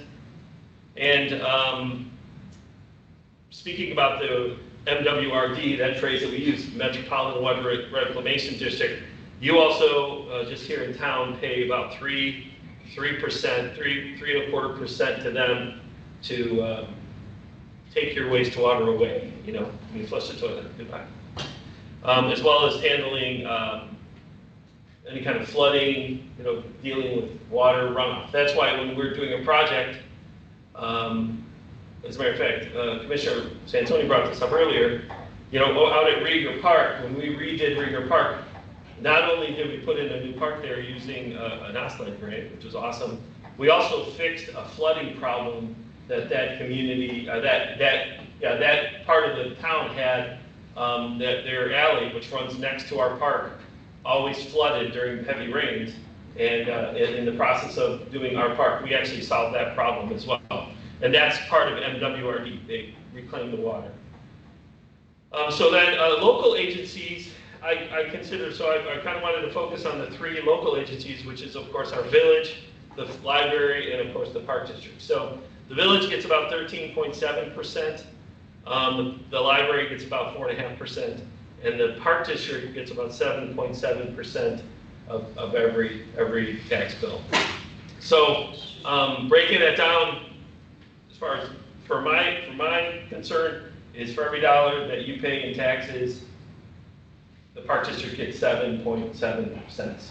O: And speaking about the MWRD, that phrase that we use, Metropolitan Water Reclamation District, you also, just here in town, pay about 3.25% to them to take your wastewater away, you know, you flush the toilet, goodbye. As well as handling any kind of flooding, you know, dealing with water runoff. That's why when we're doing a project, as a matter of fact, Commissioner Santoni brought this up earlier, you know, out at Rieger Park, when we redid Rieger Park, not only did we put in a new park there using an OSLAD grant, which was awesome, we also fixed a flooding problem that community, that part of the town had, that their alley, which runs next to our park, always flooded during heavy rains. And in the process of doing our park, we actually solved that problem as well. And that's part of MWRD, they reclaim the water. So then local agencies, I consider, so I kind of wanted to focus on the 3 local agencies, which is of course our village, the library, and of course the park district. So the village gets about 13.7%, the library gets about 4.5%, and the park district gets about 7.7% of every tax bill. So breaking that down, as far as for my concern, is for every dollar that you pay in taxes, the park district gets 7.7 cents.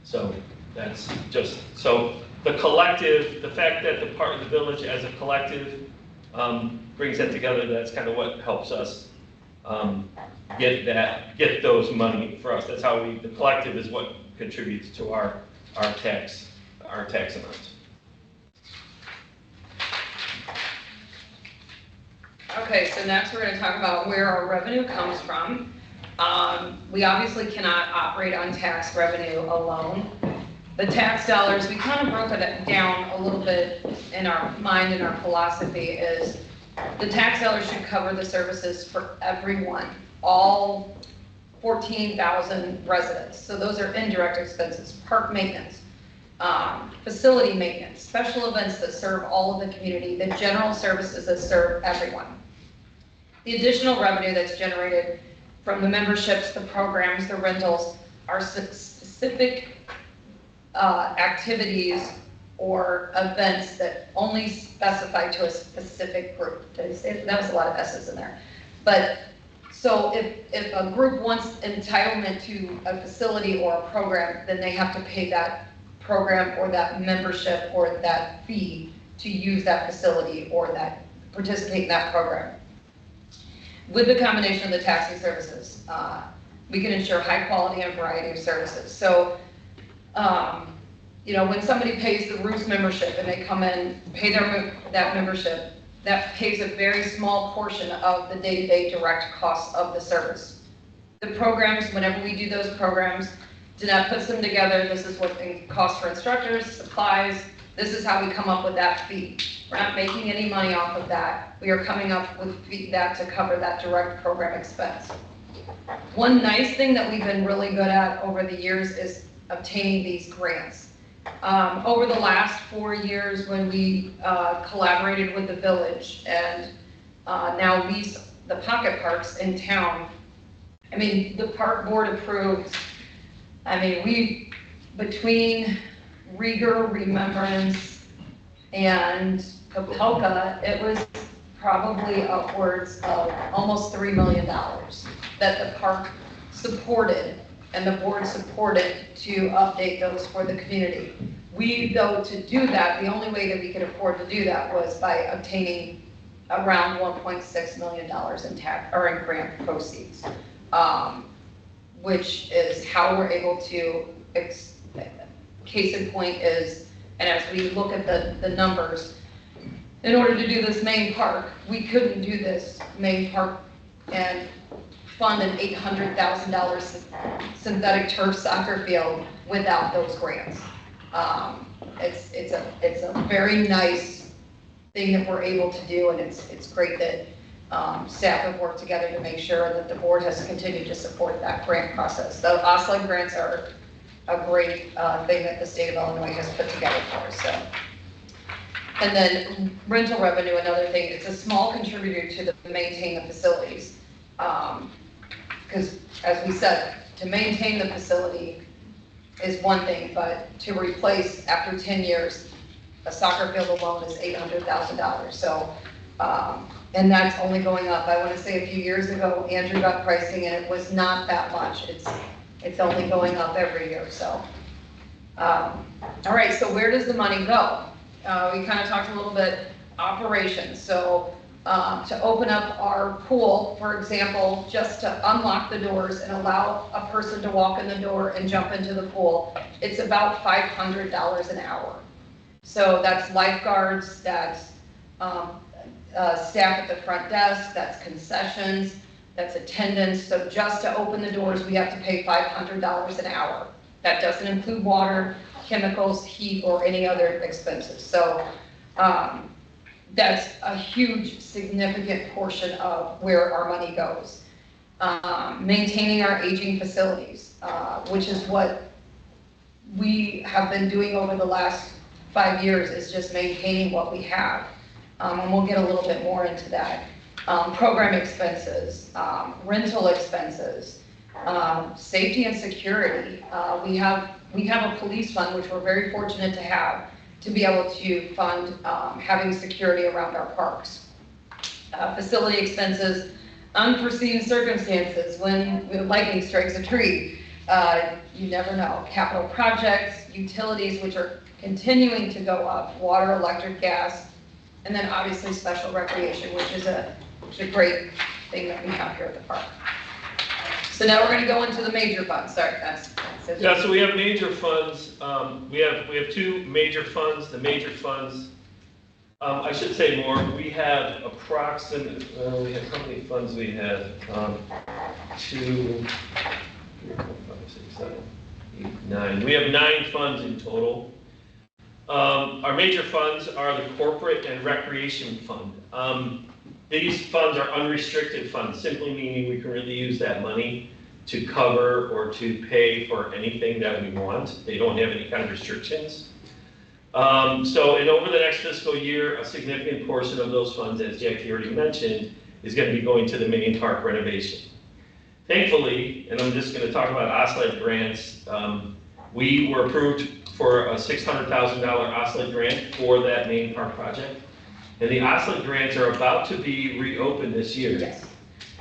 O: So that's just, so the collective, the fact that the village as a collective brings that together, that's kind of what helps us get those money for us. That's how the collective is what contributes to our tax amounts.
J: Okay, so next we're going to talk about where our revenue comes from. We obviously cannot operate on tax revenue alone. The tax dollars, we kind of broke it down a little bit in our mind and our philosophy is the tax dollars should cover the services for everyone, all 14,000 residents. So those are indirect expenses, park maintenance, facility maintenance, special events that serve all of the community, the general services that serve everyone. The additional revenue that's generated from the memberships, the programs, the rentals, are specific activities or events that only specify to a specific group. Did I say that was a lot of S's in there? But so if a group wants entitlement to a facility or a program, then they have to pay that program or that membership or that fee to use that facility or that participate in that program. With the combination of the taxi services, we can ensure high quality and variety of services. So, you know, when somebody pays the Roost membership and they come in, pay that membership, that pays a very small portion of the day-to-day direct costs of the service. The programs, whenever we do those programs, Danette puts them together. This is what they cost for instructors, supplies. This is how we come up with that fee. We're not making any money off of that. We are coming up with that to cover that direct program expense. One nice thing that we've been really good at over the years is obtaining these grants. Over the last 4 years when we collaborated with the village and now lease the pocket parks in town, I mean, the park board approves, I mean, between Rieger, Remembrance, and Capelka, it was probably upwards of almost $3 million that the park supported and the board supported to update those for the community. We, though, to do that, the only way that we could afford to do that was by obtaining around $1.6 million in grant proceeds, which is how we're able to, case in point is, and as we look at the numbers, in order to do this main park, we couldn't do this main park and fund an $800,000 synthetic turf soccer field without those grants. It's a very nice thing that we're able to do, and it's great that staff have worked together to make sure that the board has continued to support that grant process. The OSLAD grants are a great thing that the state of Illinois has put together for us. So. And then rental revenue, another thing, it's a small contributor to the maintain the facilities. Because as we said, to maintain the facility is one thing, but to replace after 10 years, a soccer field alone is $800,000. So And that's only going up. I want to say a few years ago, Andrew got pricing and it was not that much. It's only going up every year, so. All right, so where does the money go? We kind of talked a little bit operations. So to open up our pool, for example, just to unlock the doors and allow a person to walk in the door and jump into the pool, it's about $500 an hour. So that's lifeguards, that's staff at the front desk, that's concessions, that's attendance. So just to open the doors, we have to pay $500 an hour. That doesn't include water, chemicals, heat, or any other expenses. So that's a huge, significant portion of where our money goes. Maintaining our aging facilities, which is what we have been doing over the last 5 years, is just maintaining what we have. And we'll get a little bit more into that. Program expenses, rental expenses, safety and security. We have a police fund, which we're very fortunate to be able to fund having security around our parks. Facility expenses, unforeseen circumstances, when lightning strikes a tree, you never know. Capital projects, utilities, which are continuing to go up, water, electric, gas, and then obviously special recreation, which is a great thing that we have here at the park. So now we're going to go into the major funds. Sorry, that's it.
O: Yeah, so we have major funds. We have two major funds. The major funds, I should say more. We have approximate. We have how many funds we have? 2, 3, 4, 5, 6, 7, 8, 9. We have 9 funds in total. Our major funds are the corporate and recreation fund. These funds are unrestricted funds, simply meaning we can really use that money to cover or to pay for anything that we want. They don't have any kind of restrictions. And over the next fiscal year, a significant portion of those funds, as Jackie already mentioned, is going to be going to the main park renovation. Thankfully, and I'm just going to talk about OSLED grants, we were approved for a $600,000 OSLED grant for that main park project. And the OSLED grants are about to be reopened this year.
J: Yes.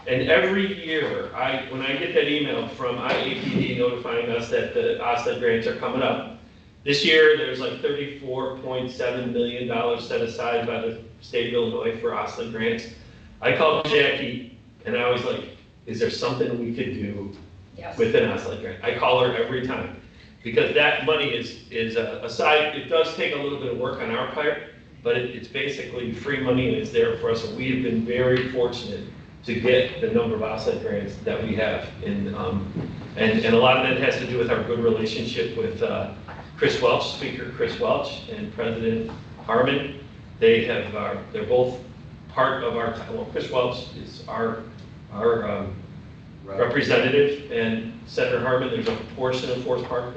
O: And every year, when I get that email from IAPD notifying us that the OSLED grants are coming up, this year there's like $34.7 million set aside by the state of Illinois for OSLED grants. I called Jackie and I was like, is there something we could do with an OSLED grant? I call her every time because that money is aside. It does take a little bit of work on our part, but it's basically free money and it's there for us. And we have been very fortunate to get the number of OSLED grants that we have. And a lot of that has to do with our good relationship with Chris Welch, Speaker Chris Welch, and President Harmon. They're both part of our, well, Chris Welch is our representative, and Senator Harmon, there's a portion of Forest Park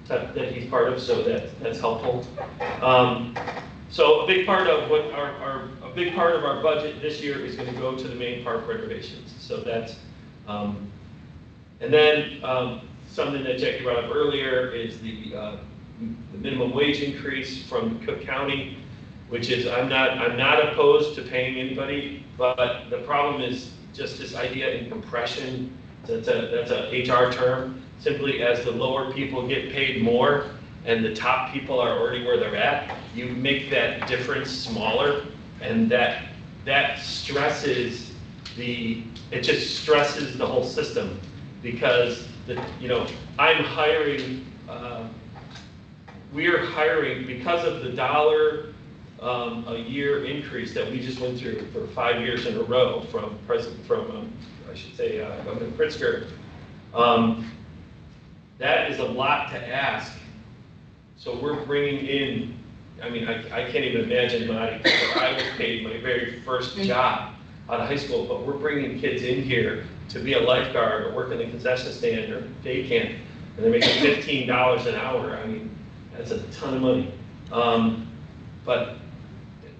O: that he's part of, so that's helpful. So a big part of our budget this year is going to go to the main park renovations. So that's, and then something that Jackie brought up earlier is the minimum wage increase from Cook County, which is I'm not opposed to paying anybody, but the problem is just this idea in compression. That's a HR term. Simply as the lower people get paid more and the top people are already where they're at, you make that difference smaller, and that stresses it just stresses the whole system, because I'm hiring, we're hiring because of the $1 a year increase that we just went through for 5 years in a row from Governor Pritzker. That is a lot to ask. So we're bringing in, I mean, I can't even imagine where I was paid my very first job out of high school, but we're bringing kids in here to be a lifeguard or work in the concession stand or day camp, and they're making $15 an hour. I mean, that's a ton of money.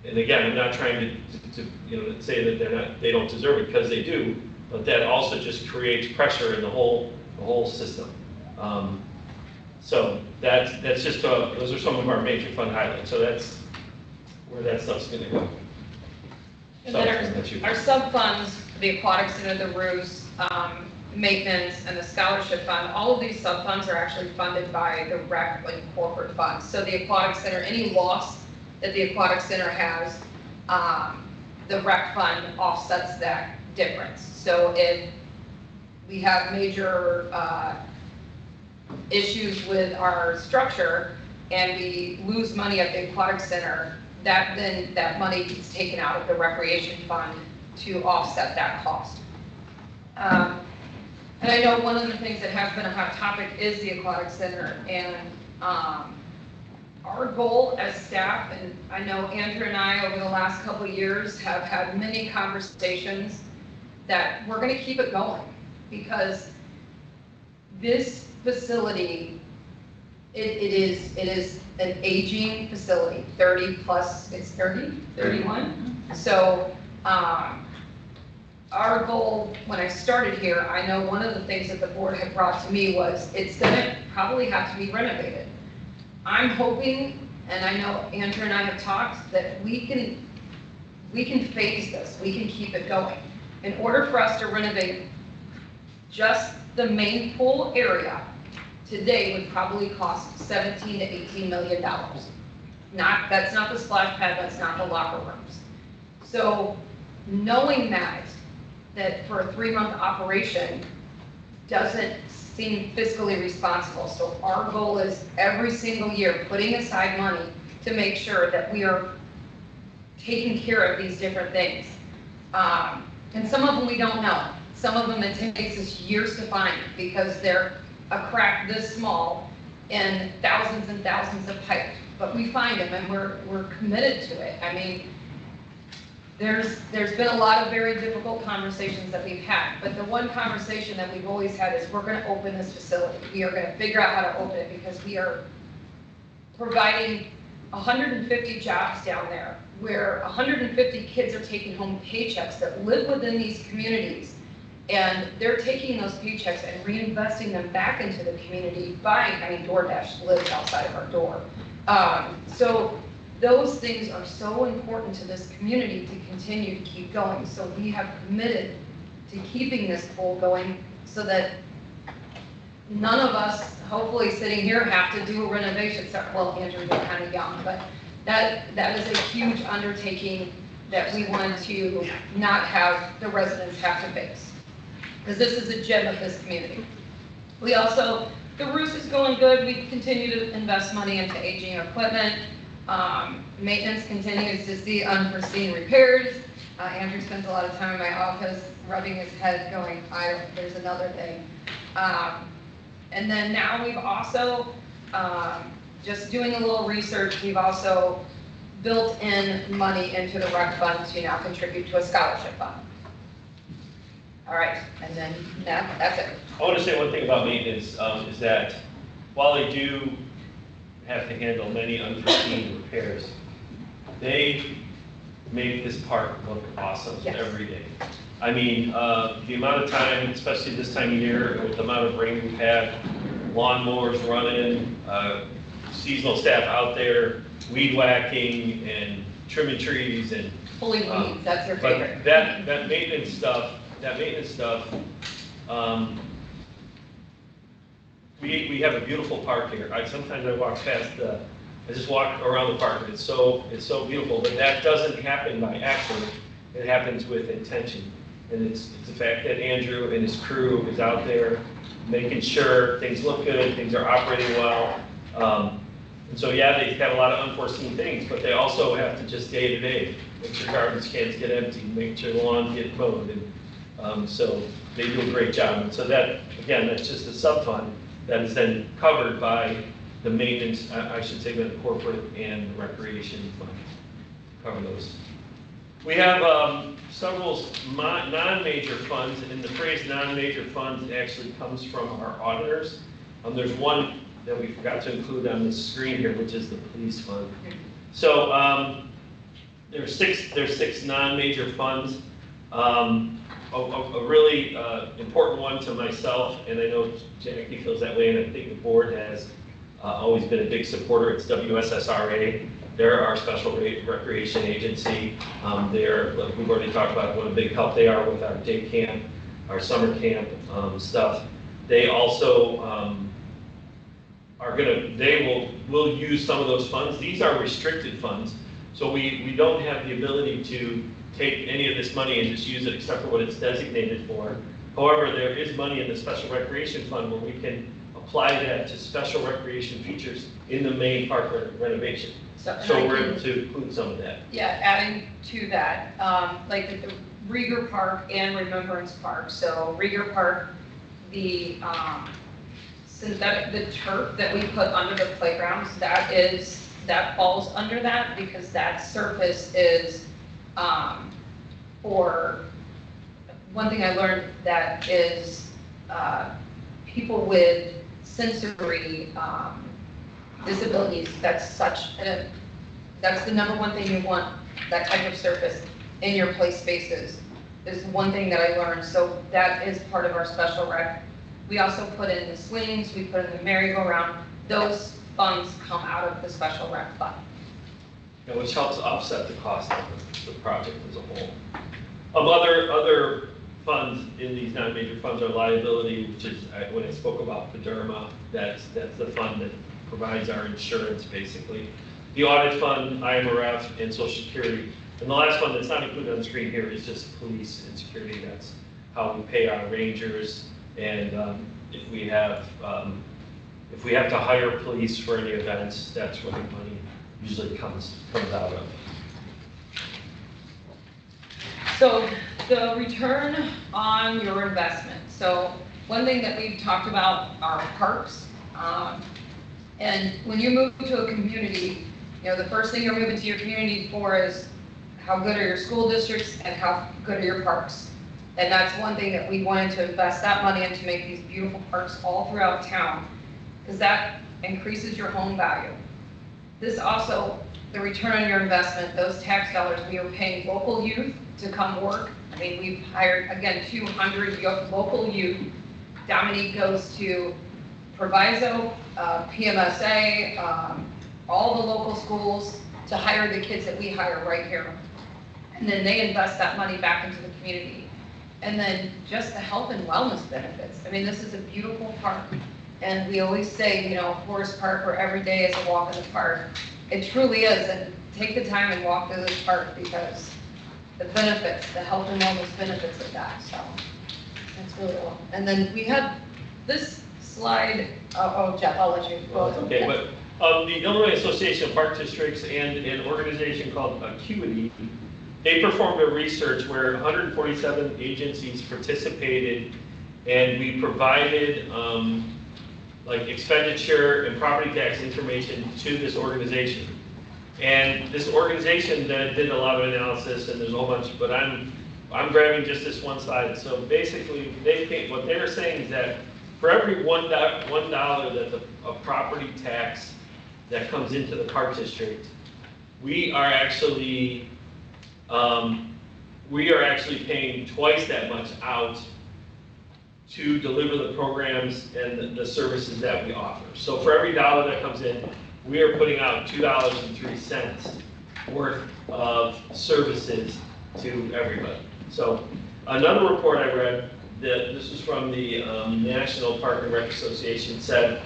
O: And again, I'm not trying to say that they don't deserve it, because they do, but that also just creates pressure in the whole system. So that's just those are some of our major fund highlights. So that's where that stuff's going to go.
J: And then our sub-funds, the aquatic center, the roofs, maintenance, and the scholarship fund, all of these sub-funds are actually funded by the rec and corporate funds. So the aquatic center, any loss that the aquatic center has, the rec fund offsets that difference. So if we have major issues with our structure and we lose money at the aquatic center, that money is taken out of the recreation fund to offset that cost. And I know one of the things that has been a hot topic is the aquatic center, and our goal as staff, and I know Andrew and I over the last couple of years have had many conversations that we're going to keep it going, because this facility, it is an aging facility, 30 plus, it's 31. So our goal when I started here, I know one of the things that the board had brought to me was it's going to probably have to be renovated. I'm hoping, and I know Andrew and I have talked, that we can phase this, we can keep it going. In order for us to renovate just the main pool area, today would probably cost $17 to $18 million. That's not the splash pad, that's not the locker rooms. So knowing that for a 3-month operation doesn't seem fiscally responsible. So our goal is every single year putting aside money to make sure that we are taking care of these different things. And some of them we don't know. Some of them it takes us years to find because they're a crack this small and thousands of pipe. But we find them and we're committed to it. I mean, there's been a lot of very difficult conversations that we've had, but the one conversation that we've always had is we're going to open this facility. We are going to figure out how to open it because we are providing 150 jobs down there where 150 kids are taking home paychecks that live within these communities, and they're taking those paychecks and reinvesting them back into the community DoorDash lives outside of our door. So those things are so important to this community to continue to keep going. So we have committed to keeping this pool going so that none of us, hopefully sitting here, have to do a renovation. Well, Andrew, you're kind of young, but that is a huge undertaking that we want to not have the residents have to face. Because this is a gem of this community. We also, the roof is going good. We continue to invest money into aging equipment. Maintenance continues to see unforeseen repairs. Andrew spends a lot of time in my office rubbing his head going, there's another thing. And then now we've also, just doing a little research, we've also built in money into the rec fund to now contribute to a scholarship fund. All right, and then that's it.
O: I want to say one thing about maintenance, is that while they do have to handle many unforeseen repairs, they make this park look awesome every day. I mean, the amount of time, especially this time of year, with the amount of rain we've had, lawnmowers running, seasonal staff out there, weed whacking and trimming trees and
J: pulling weeds, that's their favorite.
O: But that maintenance stuff, we have a beautiful park here. Sometimes I walk past I just walk around the park. It's so beautiful, but that doesn't happen by accident. It happens with intention. And it's the fact that Andrew and his crew is out there making sure things look good, things are operating well. And so yeah, they've had a lot of unforeseen things, but they also have to just day to day make sure garbage cans get empty, make sure the lawns get mowed, and so they do a great job. And so that, again, that's just a sub-fund that is then covered by the maintenance, I should say, the corporate and recreation fund, cover those. We have several non-major funds, and the phrase non-major funds actually comes from our auditors. There's one that we forgot to include on the screen here, which is the police fund. So there's six non-major funds. A really important one to myself, and I know Jackie feels that way, and I think the board has always been a big supporter. It's WSSRA, They're our special recreation agency. They're, like we've already talked about, what a big help they are with our day camp, our summer camp stuff. They also will use some of those funds. These are restricted funds, so we don't have the ability to take any of this money and just use it except for what it's designated for. However, there is money in the special recreation fund where we can apply that to special recreation features in the main park renovation. So we're able to include some of that.
J: Yeah, adding to that, like the Rieger Park and Remembrance Park. So Rieger Park, the synthetic, the turf that we put under the playgrounds, that falls under that because that surface is, for, one thing I learned that is, people with sensory, disabilities, that's the number one thing you want, that type of surface in your play spaces, is one thing that I learned. So that is part of our special rec. We also put in the swings, we put in the merry-go-round. Those funds come out of the special rec fund.
O: Yeah, which helps offset the cost of the project as a whole. Other funds in these non-major funds are liability, which is, when I spoke about PDERMA, that's the fund that provides our insurance, basically. The audit fund, IMRF, and Social Security. And the last fund that's not included on the screen here is just police and security. That's how we pay our rangers, and if we have to hire police for any events, that's where the money usually comes out of.
J: So the return on your investment. So one thing that we've talked about are parks. And when you move to a community, the first thing you're moving to your community for is how good are your school districts and how good are your parks. And that's one thing that we wanted to invest that money in, to make these beautiful parks all throughout town, because that increases your home value. This also, the return on your investment, those tax dollars, we are paying local youth to come work. I mean, we've hired, again, 200 local youth. Dominique goes to Proviso, PMSA, all the local schools to hire the kids that we hire right here. And then they invest that money back into the community. And then just the health and wellness benefits. I mean, this is a beautiful park. And we always say, Forest Park, where every day is a walk in the park. It truly is. And take the time and walk through this park, because the benefits, the health and wellness benefits of that. So that's really cool. And then we have this slide. Jeff, I'll let you go.
O: Okay, but the Illinois Association of Park Districts and an organization called Acuity, they performed a research where 147 agencies participated, and we provided like expenditure and property tax information to this organization. And this organization that did a lot of analysis, and there's a whole bunch, but I'm grabbing just this one slide. So basically, what they were saying is that for every $1 that a property tax that comes into the park district, we are actually paying twice that much out to deliver the programs and the services that we offer. So for every dollar that comes in, we are putting out $2.03 worth of services to everybody. So another report I read, this was from the National Park and Rec Association, said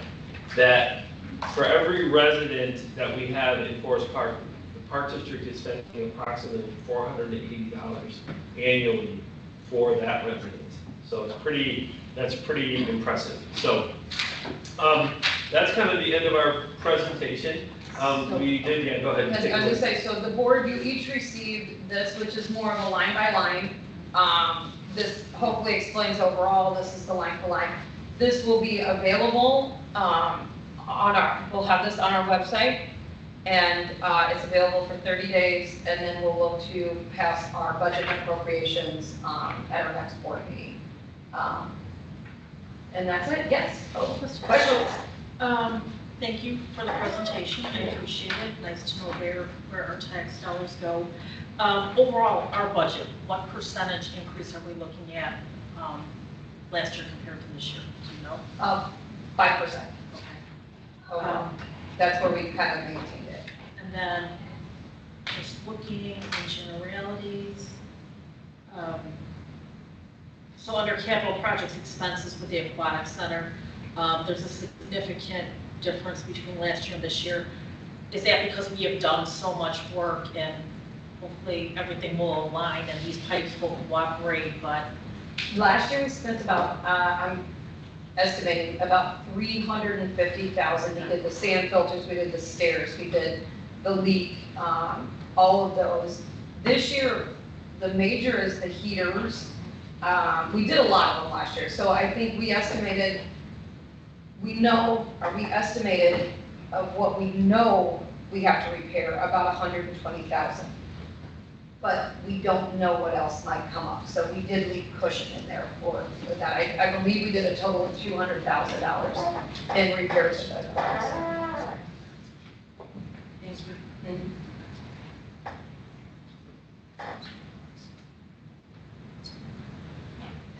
O: that for every resident that we have in Forest Park, the Park District is spending approximately $480 annually for that resident. So that's pretty impressive. So that's kind of the end of our presentation. We did, yeah, go ahead.
J: I was going to say, so the board, you each received this, which is more of a line by line. This hopefully explains overall, this is the line for line. This will be available we'll have this on our website, and it's available for 30 days, and then we'll look to pass our budget appropriations at our next board meeting. And that's it, yes. Oh, questions?
K: Thank you for the presentation, I appreciate it. Nice to know where our tax dollars go. Overall, our budget, what percentage increase are we looking at last year compared to this year? Do you know?
J: 5%. Okay. That's where we kind of maintained it.
K: And then just looking in generalities. So under capital projects expenses with the aquatic center, there's a significant difference between last year and this year. Is that because we have done so much work and hopefully everything will align and these pipes will cooperate, but
J: Last year we spent about, I'm estimating about 350,000. We did the sand filters, we did the stairs, we did the leak, all of those. This year, the major is the heaters. We did a lot of them last year, so I think we estimated, we estimated of what we know we have to repair, about 120,000. But we don't know what else might come up, so we did leave cushion in there for that. I believe we did a total of $200,000 in repairs of those.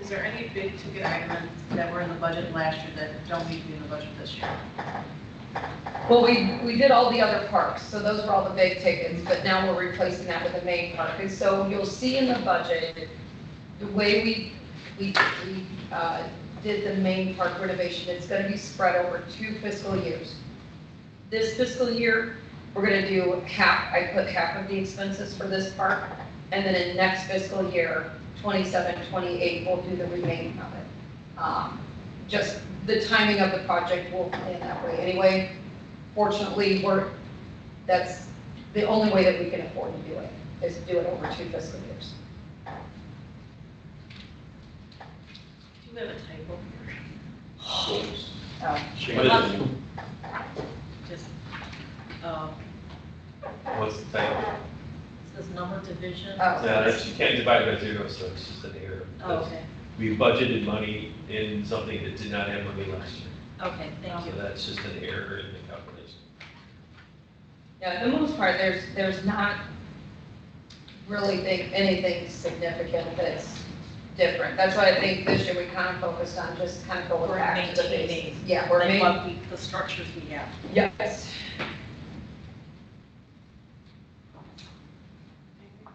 K: is there any big ticket items that were in the budget last year that don't need to be in the budget this year?
J: Well, we did all the other parks, so those were all the big tickets, but now we're replacing that with the main park. And so you'll see in the budget, the way we did the main park renovation, it's gonna be spread over 2 fiscal years. This fiscal year, we're gonna do half, I put half of the expenses for this park, and then in next fiscal year, 27, 28, we'll do the remaining of it. Just the timing of the project will plan that way anyway. Fortunately, that's the only way that we can afford to do it, is do it over 2 fiscal years.
K: Do you have a typo here?
J: Oh.
O: What is it?
K: Just,
O: What's the type?
K: it says number division.
J: Oh.
O: Yeah, that's, you can't divide by 0, so it's just an error.
K: Oh, okay,
O: We budgeted money in something that did not have money last year.
K: okay, thank you.
O: So that's just an error in the calculation.
J: Yeah, for the most part, there's not really anything significant that's different. That's why I think this year we kind of focused on just kind of going
K: We're
J: back to the
K: maintaining
J: basics. Yeah, we're
K: Like
J: maintaining.
K: what the structures we have.
J: Yes.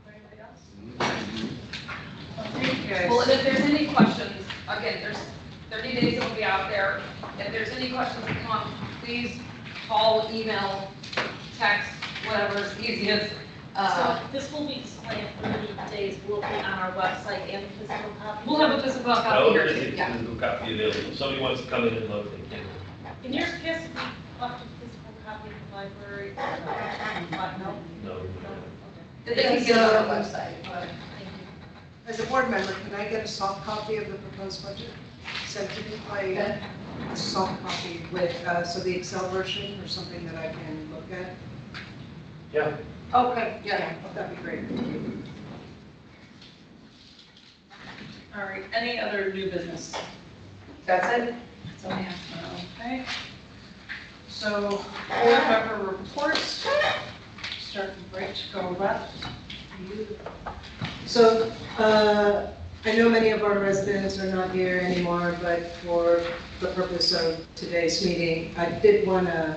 K: Anybody else? Thank you guys.
J: Well, and if there's any questions, again, there's 30 days it'll be out there. If there's any questions that come up, please call, email, text, whatever is easiest.
K: So this will be displayed in 30 days, will be on our website and the physical copy?
J: We'll have a physical copy
O: Oh,
J: here
O: there's
J: too,
O: a
J: yeah.
O: physical copy available. If somebody wants to come in and look, they can.
K: In years past, we left a physical copy in the library. No?
O: No.
J: They can get it on our website.
K: Thank you.
E: As a board member, can I get a soft copy of the proposed budget sent to me by a soft copy with, so the Excel version or something that I can look at?
O: Yeah.
E: Okay, yeah, that'd be great.
K: All right, any other new business?
J: That's it? That's all I have.
K: Okay. So, board member reports, start right to go left. You.
E: So, I know many of our residents are not here anymore, but for the purpose of today's meeting, I did want to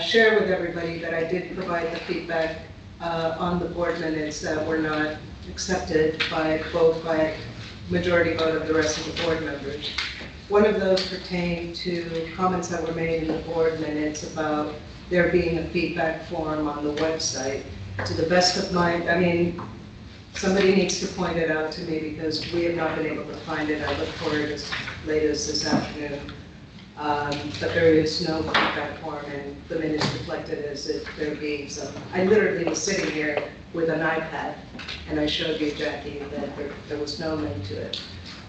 E: share with everybody that I did provide the feedback on the board minutes that were not accepted by majority vote of the rest of the board members. One of those pertained to comments that were made in the board minutes about there being a feedback form on the website. To the best of my, somebody needs to point it out to me because we have not been able to find it. I looked for it as late as this afternoon. But there is no feedback form, and the minutes reflected as if there being some. I literally was sitting here with an iPad, and I showed you, Jackie, that there was no link to it.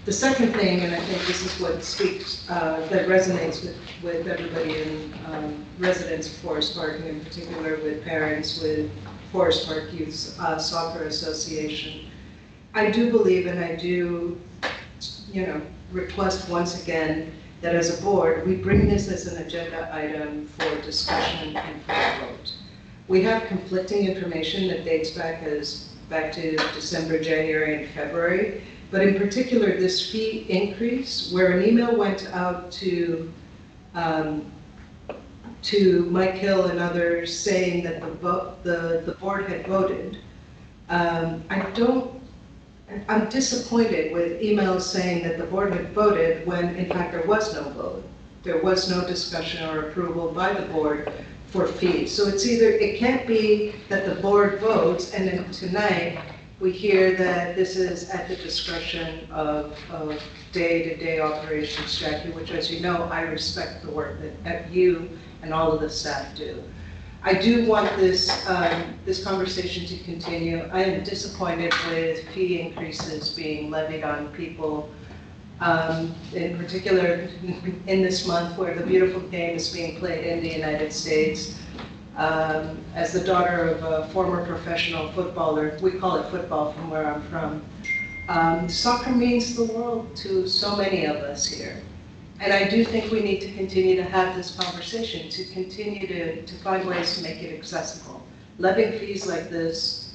E: The second thing, and I think this is what speaks, that resonates with everybody in residents of Forest Park, and in particular with parents with Forest Park Youth Soccer Association. I do believe, and I do, request once again, that as a board, we bring this as an agenda item for discussion and for a vote. We have conflicting information that dates back to December, January, and February, but in particular, this fee increase, where an email went out to to Mike Hill and others saying that the board had voted. I'm disappointed with emails saying that the board had voted when in fact there was no vote. There was no discussion or approval by the board for fees. So it can't be that the board votes and then tonight we hear that this is at the discretion of day-to-day operations, Jackie, which, as you know, I respect the work that you and all of the staff do. I do want this conversation to continue. I am disappointed with fee increases being levied on people, in particular in this month where the beautiful game is being played in the United States. As the daughter of a former professional footballer, we call it football from where I'm from, soccer means the world to so many of us here. And I do think we need to continue to have this conversation, to continue to find ways to make it accessible. Levying fees like this,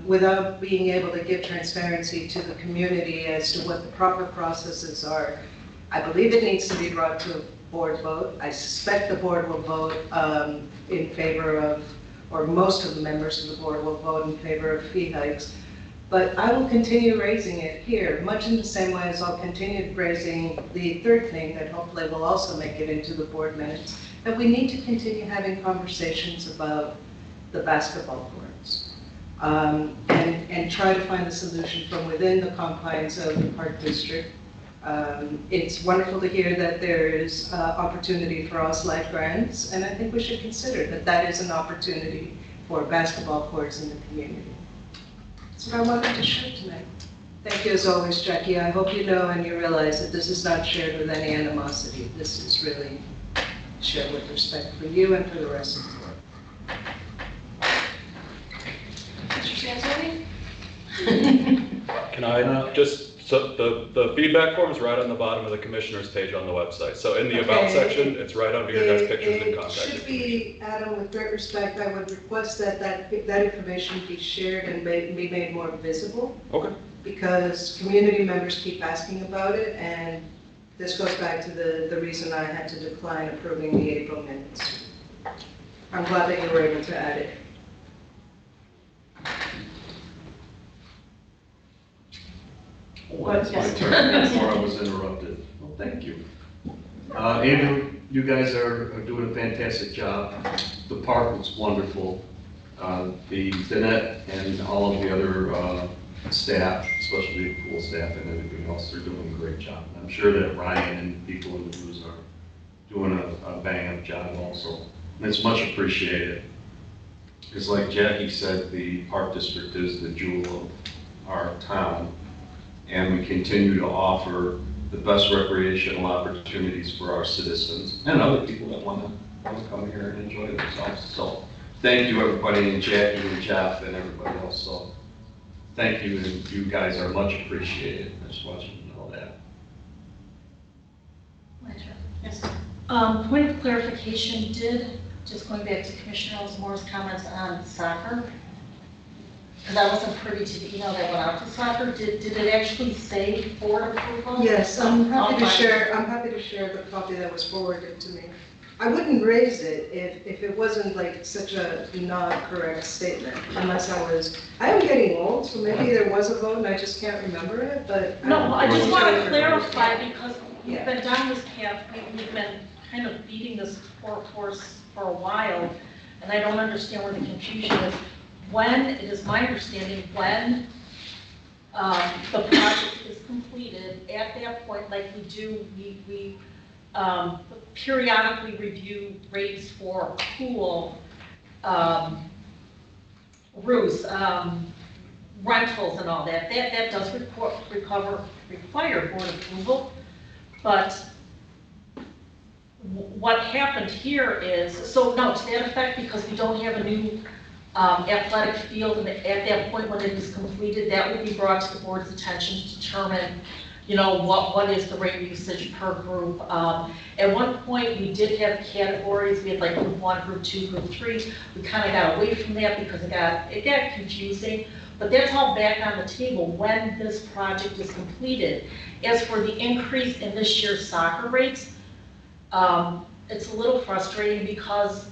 E: without being able to give transparency to the community as to what the proper processes are, I believe it needs to be brought to a board vote. I suspect the board will vote in favor of, or most of the members of the board will vote in favor of fee hikes. But I will continue raising it here, much in the same way as I'll continue raising the third thing that hopefully will also make it into the board minutes, that we need to continue having conversations about the basketball courts and try to find a solution from within the confines of the Park District. It's wonderful to hear that there is opportunity for us life grants, and I think we should consider that that is an opportunity for basketball courts in the community. That's what I wanted to share tonight. Thank you as always, Jackie. I hope you know and you realize that this is not shared with any animosity. This is really shared with respect for you and for the rest of the board.
K: Mr. Sansoni?
N: Can I just, so the feedback form is right on the bottom of the commissioner's page on the website. So in the about section, it's right under your guys' pictures and contact
E: It should
N: information.
E: be, Adam, with great respect, I would request that information be shared and be made more visible.
N: Okay.
E: Because community members keep asking about it, and this goes back to the reason I had to decline approving the April minutes. I'm glad that you were able to add it.
I: Oh, it's my turn before I was interrupted. Well, thank you. Andrew, you guys are doing a fantastic job. The park looks wonderful. The Danette and all of the other staff, especially the pool staff and everything else, they're doing a great job. I'm sure that Ryan and people in the news are doing a bang-up job also. And it's much appreciated. Because like Jackie said, the Park District is the jewel of our town. And we continue to offer the best recreational opportunities for our citizens and other people that want to come here and enjoy themselves. So thank you, everybody, and Jackie and Jeff and everybody else. So thank you, and you guys are much appreciated. I just want you to know that.
K: Yes. Point of clarification, just going back to Commissioner Ellsmore's comments on soccer, because I wasn't privy to the email that went out to soccer, did it actually say board approval?
E: Yes, I'm happy to share the copy that was forwarded to me. I wouldn't raise it if it wasn't like such a not correct statement, unless I am getting old, so maybe there was a vote and I just can't remember it, but.
K: No, I just want to clarify, because we've been down this path, we've been kind of beating this horse for a while, and I don't understand where the confusion is. When, it is my understanding, when the project is completed, at that point, like we do, we periodically review rates for pool roofs, rentals and all that. That does require board approval, but what happened here is, so no, to that effect, because we don't have a new athletic field, and at that point when it is completed, that will be brought to the board's attention to determine, you know, what is the rate usage per group. At one point, we did have categories. We had like group 1, group 2, group 3. We kind of got away from that because it got confusing. But that's all back on the table when this project is completed. As for the increase in this year's soccer rates, it's a little frustrating because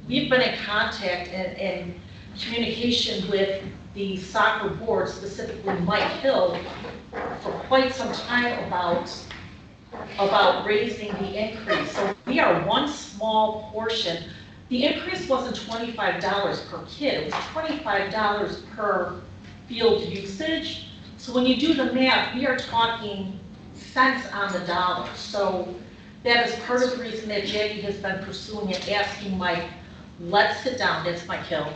K: we've been in contact and communication with the soccer board, specifically Mike Hill, for quite some time about raising the increase. So we are one small portion. The increase wasn't $25 per kid, it was $25 per field usage. So when you do the math, we are talking cents on the dollar. So that is part of the reason that Jackie has been pursuing it, asking Mike, let's sit down, that's Mike Hill,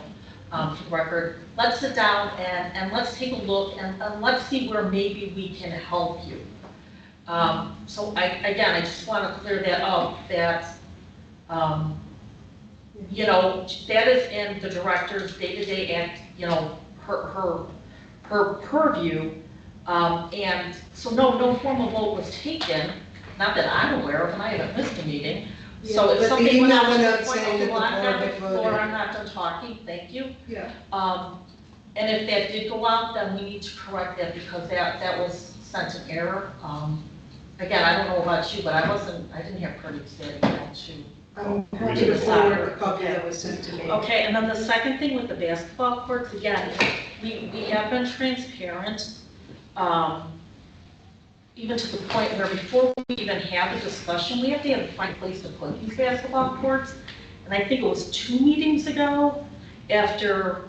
K: for the record, let's sit down and let's take a look and let's see where maybe we can help you. So I just want to clear that up, that, you know, that is in the director's day-to-day act, you know, her purview. And so no formal vote was taken, not that I'm aware of, and I haven't missed a meeting. So
E: Yeah,
K: if
E: but
K: something
E: the
K: went
E: email
K: out to
E: went
K: the
E: out
K: point,
E: saying
K: okay, well,
E: that
K: I'm
E: the
K: done
E: board
K: with the
E: had
K: floor,
E: voted.
K: I'm not done talking, thank you.
E: Yeah.
K: And if that did go out, then we need to correct that because that was sent in error. Again, I don't know about you, but I didn't have courtesy to email to.
E: I'm happy to forward the copy that was sent to me.
K: Okay, and then the second thing with the basketball courts, again, we have been transparent, even to the point where before we even have a discussion, we have to find a place to put these basketball courts. And I think it was 2 meetings ago, after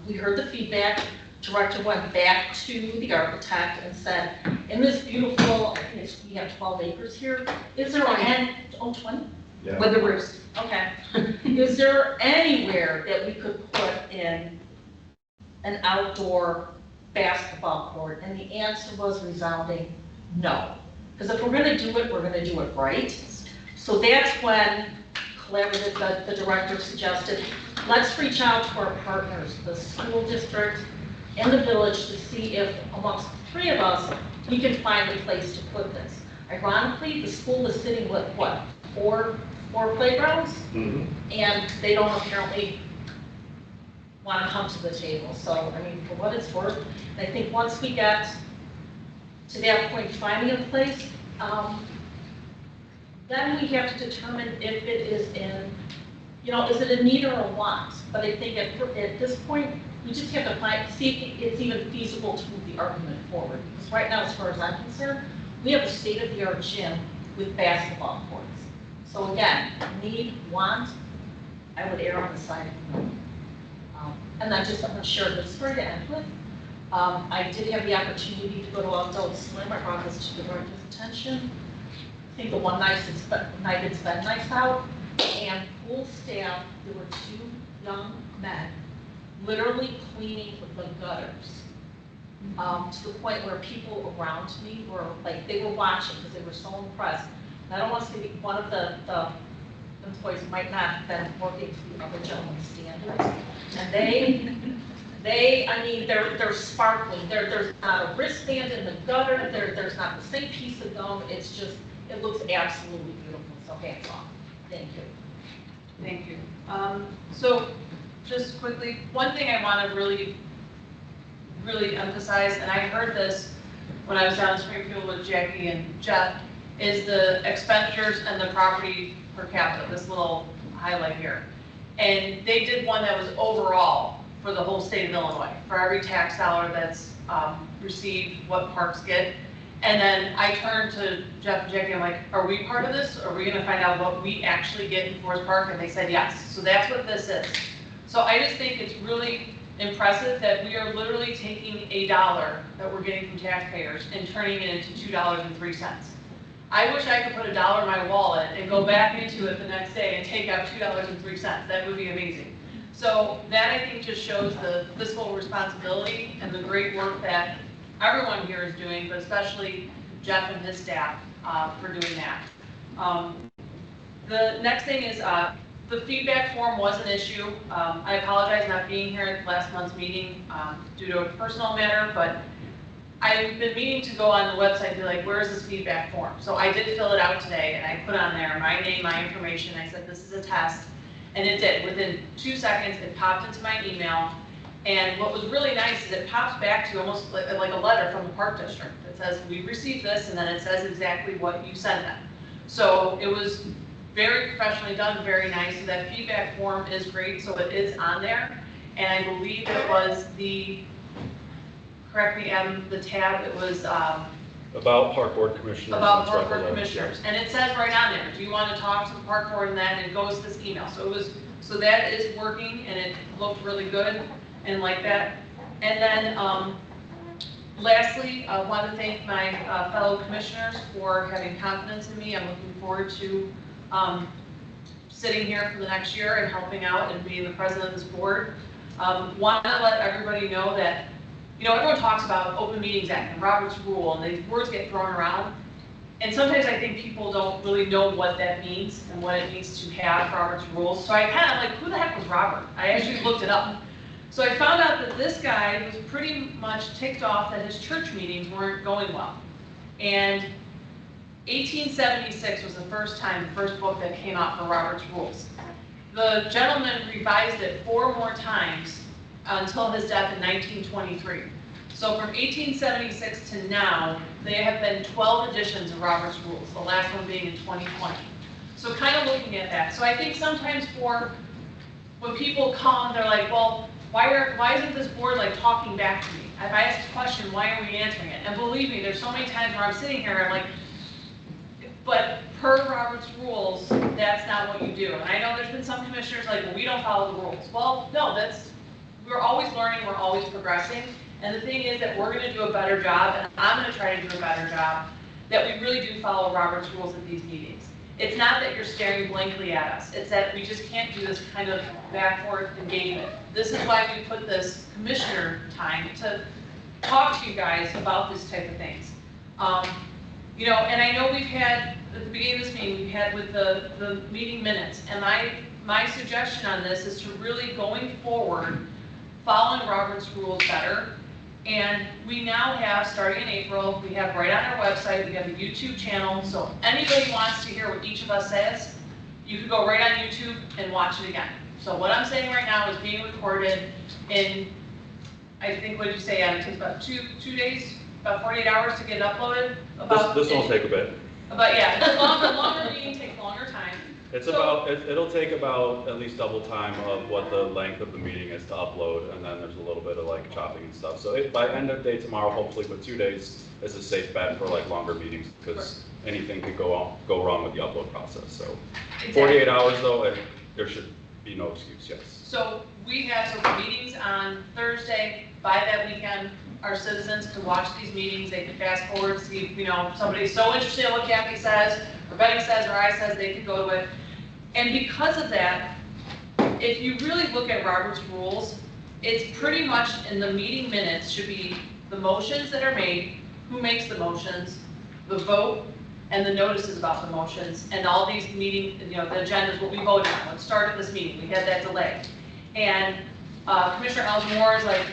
K: we heard the feedback, director went back to the architect and said, in this beautiful, I think we have 12 acres here, is there any, 20?
I: Yeah.
K: With the roofs, okay. Is there anywhere that we could put in an outdoor basketball court? And the answer was resounding, no. Because if we're gonna do it, we're gonna do it right. So that's when the director suggested, let's reach out to our partners, the school district and the village, to see if amongst the 3 of us, we can find a place to put this. Ironically, the school is sitting with what, four playgrounds?
I: Mhm.
K: And they don't apparently want to come to the table. So, I mean, for what it's worth, I think once we get to that point, finding a place, then we have to determine if it is in, you know, is it a need or a want? But I think at this point, we just have to see if it's even feasible to move the argument forward. Because right now, as far as I'm concerned, we have a state-of-the-art gym with basketball courts. So again, need, want, I would err on the side of no. And then just, I'm going to share this story to end with. I did have the opportunity to go to Adult Swim. I brought this to the director's attention. I think the one night it's been nice out, and pool staff, there were 2 young men literally cleaning the gutters. To the point where people around me were like, they were watching because they were so impressed. And I don't want to say one of the employees might not have been working to the other gentleman's standards. And I mean, they're sparkling. There's not a wristband in the gutter. There's not the same piece of gum. It's just, it looks absolutely beautiful. So hands off. Thank you.
G: Thank you. So just quickly, one thing I want to really emphasize, and I heard this when I was down in Springfield with Jackie and Jeff, is the expenditures and the property per capita, this little highlight here. And they did one that was overall for the whole state of Illinois, for every tax dollar that's received, what parks get. And then I turned to Jeff and Jackie, I'm like, are we part of this? Are we gonna find out what we actually get in Forest Park? And they said yes. So that's what this is. So I just think it's really impressive that we are literally taking $1 that we're getting from taxpayers and turning it into $2.03. I wish I could put $1 in my wallet and go back into it the next day and take out $2.03. That would be amazing. So that, I think, just shows the fiscal responsibility and the great work that everyone here is doing, but especially Jeff and his staff for doing that. The next thing is the feedback form was an issue. I apologize not being here at last month's meeting due to a personal matter, but I've been meaning to go on the website and be like, where is this feedback form? So I did fill it out today, and I put on there my name, my information. I said, this is a test, and it did. Within 2 seconds, it popped into my email, and what was really nice is it pops back to almost like a letter from the Park District. It says, we received this, and then it says exactly what you sent them. So it was
K: very professionally done, very nice. So that feedback form is great, so it is on there. And I believe it was correct me, the tab, it was,
N: About park board commissioners.
K: about
N: and
K: park board
N: tribal
K: commissioners. And it says right on there, do you want to talk to the park board and that, and it goes to this email. So that is working, and it looked really good and like that. And then, lastly, I want to thank my fellow commissioners for having confidence in me. I'm looking forward to sitting here for the next year and helping out and being the president of this board. Want to let everybody know that, everyone talks about Open Meetings Act and Robert's Rule, and these words get thrown around. And sometimes I think people don't really know what that means and what it means to have Robert's Rules. So I kind of like, who the heck was Robert? I actually looked it up. So I found out that this guy was pretty much ticked off that his church meetings weren't going well. And 1876 was the first book that came out for Robert's Rules. The gentleman revised it 4 more times until his death in 1923. So from 1876 to now, there have been 12 editions of Robert's Rules, the last one being in 2020. So kind of looking at that. So I think sometimes when people come, they're like, well, why isn't this board like talking back to me? If I ask a question, why are we answering it? And believe me, there's so many times where I'm sitting here and I'm like, but per Robert's Rules, that's not what you do. And I know there's been some commissioners like, well, we don't follow the rules. Well, no, we're always learning, we're always progressing. And the thing is that we're going to do a better job, and I'm going to try to do a better job, that we really do follow Robert's Rules at these meetings. It's not that you're staring blankly at us. It's that we just can't do this kind of back-forth engagement. This is why we put this commissioner time to talk to you guys about this type of things. And I know we've had, at the beginning of this meeting, we've had with the meeting minutes, and my suggestion on this is to really, going forward, following Robert's Rules better. And we now have, starting in April, we have right on our website, we have a YouTube channel, so anybody wants to hear what each of us says, you can go right on YouTube and watch it again. So what I'm saying right now is being recorded in, I think, what did you say, Adam, it takes about two days, about 48 hours to get it uploaded?
N: This will take a bit.
K: But yeah, the longer meeting takes longer time.
N: It'll take about at least double time of what the length of the meeting is to upload, and then there's a little bit of like chopping and stuff. So by end of day tomorrow, hopefully, but 2 days is a safe bet for like longer meetings, because anything could go wrong with the upload process. So 48 hours though, there should be no excuse, yes.
K: So we have some meetings on Thursday. By that weekend, our citizens can watch these meetings. They can fast forward, see, if somebody's so interested in what Kathy says, or Betty says, or I says, they can go to it. And because of that, if you really look at Robert's Rules, it's pretty much in the meeting minutes should be the motions that are made, who makes the motions, the vote, and the notices about the motions, and all these meeting, the agendas, what we voted on. Let's start at this meeting. We had that delay. And Commissioner Elsmore is like,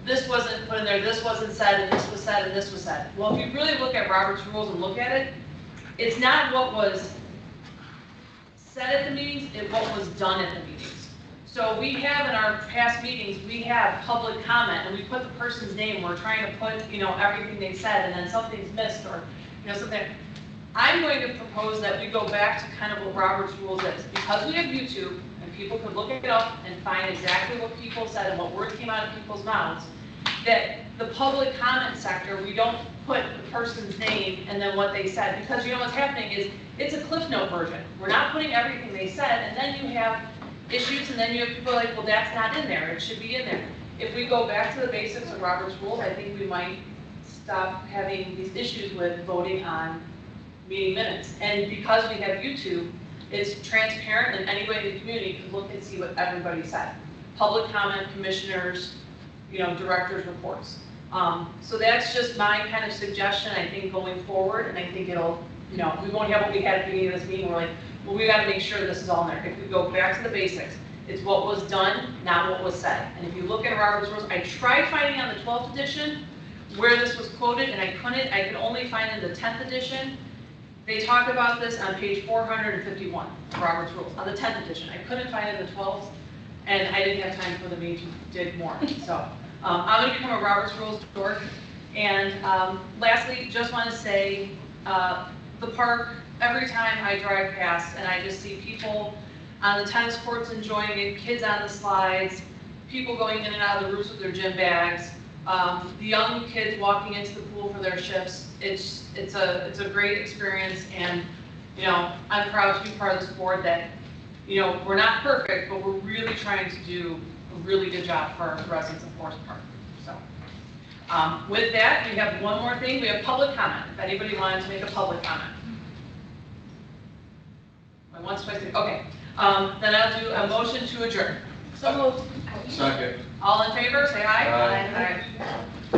K: this wasn't put in there, this wasn't said, and this was said, and this was said. Well, if you really look at Robert's Rules and look at it, it's not what was said at the meetings, it's what was done at the meetings. So we have in our past meetings, we have public comment, and we put the person's name, we're trying to put, everything they said, and then something's missed, or, something. I'm going to propose that we go back to kind of what Robert's Rules is. Because we have YouTube, and people could look it up and find exactly what people said and what words came out of people's mouths, that the public comment sector, we don't put the person's name and then what they said, because what's happening is it's a Cliff Note version. We're not putting everything they said, and then you have issues, and then you have people like, well, that's not in there, it should be in there. If we go back to the basics of Robert's Rules, I think we might stop having these issues with voting on meeting minutes. And because we have YouTube, it's transparent, and anybody in the community can look and see what everybody said. Public comment, commissioners, directors' reports. So that's just my kind of suggestion, I think, going forward, and I think it'll, we won't have what we had at the beginning of this meeting. We're like, well, we got to make sure this is all in there. If we go back to the basics, it's what was done, not what was said. And if you look at Robert's Rules, I tried finding on the 12th edition where this was quoted, and I could only find in the 10th edition. They talk about this on page 451 of Robert's Rules, on the 10th edition. I couldn't find it in the 12th, and I didn't have time for the meeting to dig more. So I'm going to become a Robert's Rules dork. And lastly, just want to say the park every time I drive past and I just see people on the tennis courts enjoying it, kids on the slides, people going in and out of the roofs with their gym bags, the young kids walking into the pool for their shifts. It's a great experience, and, you know, I'm proud to be part of this board that, you know, we're not perfect, but we're really trying to do a really good job for the residents of Forest Park. So, with that, we have one more thing. We have public comment. If anybody wanted to make a public comment. Once, twice, three. Okay. Then I'll do a motion to adjourn.
F: So moved.
I: Second.
K: All in favor, say aye.
I: Aye.
K: Aye.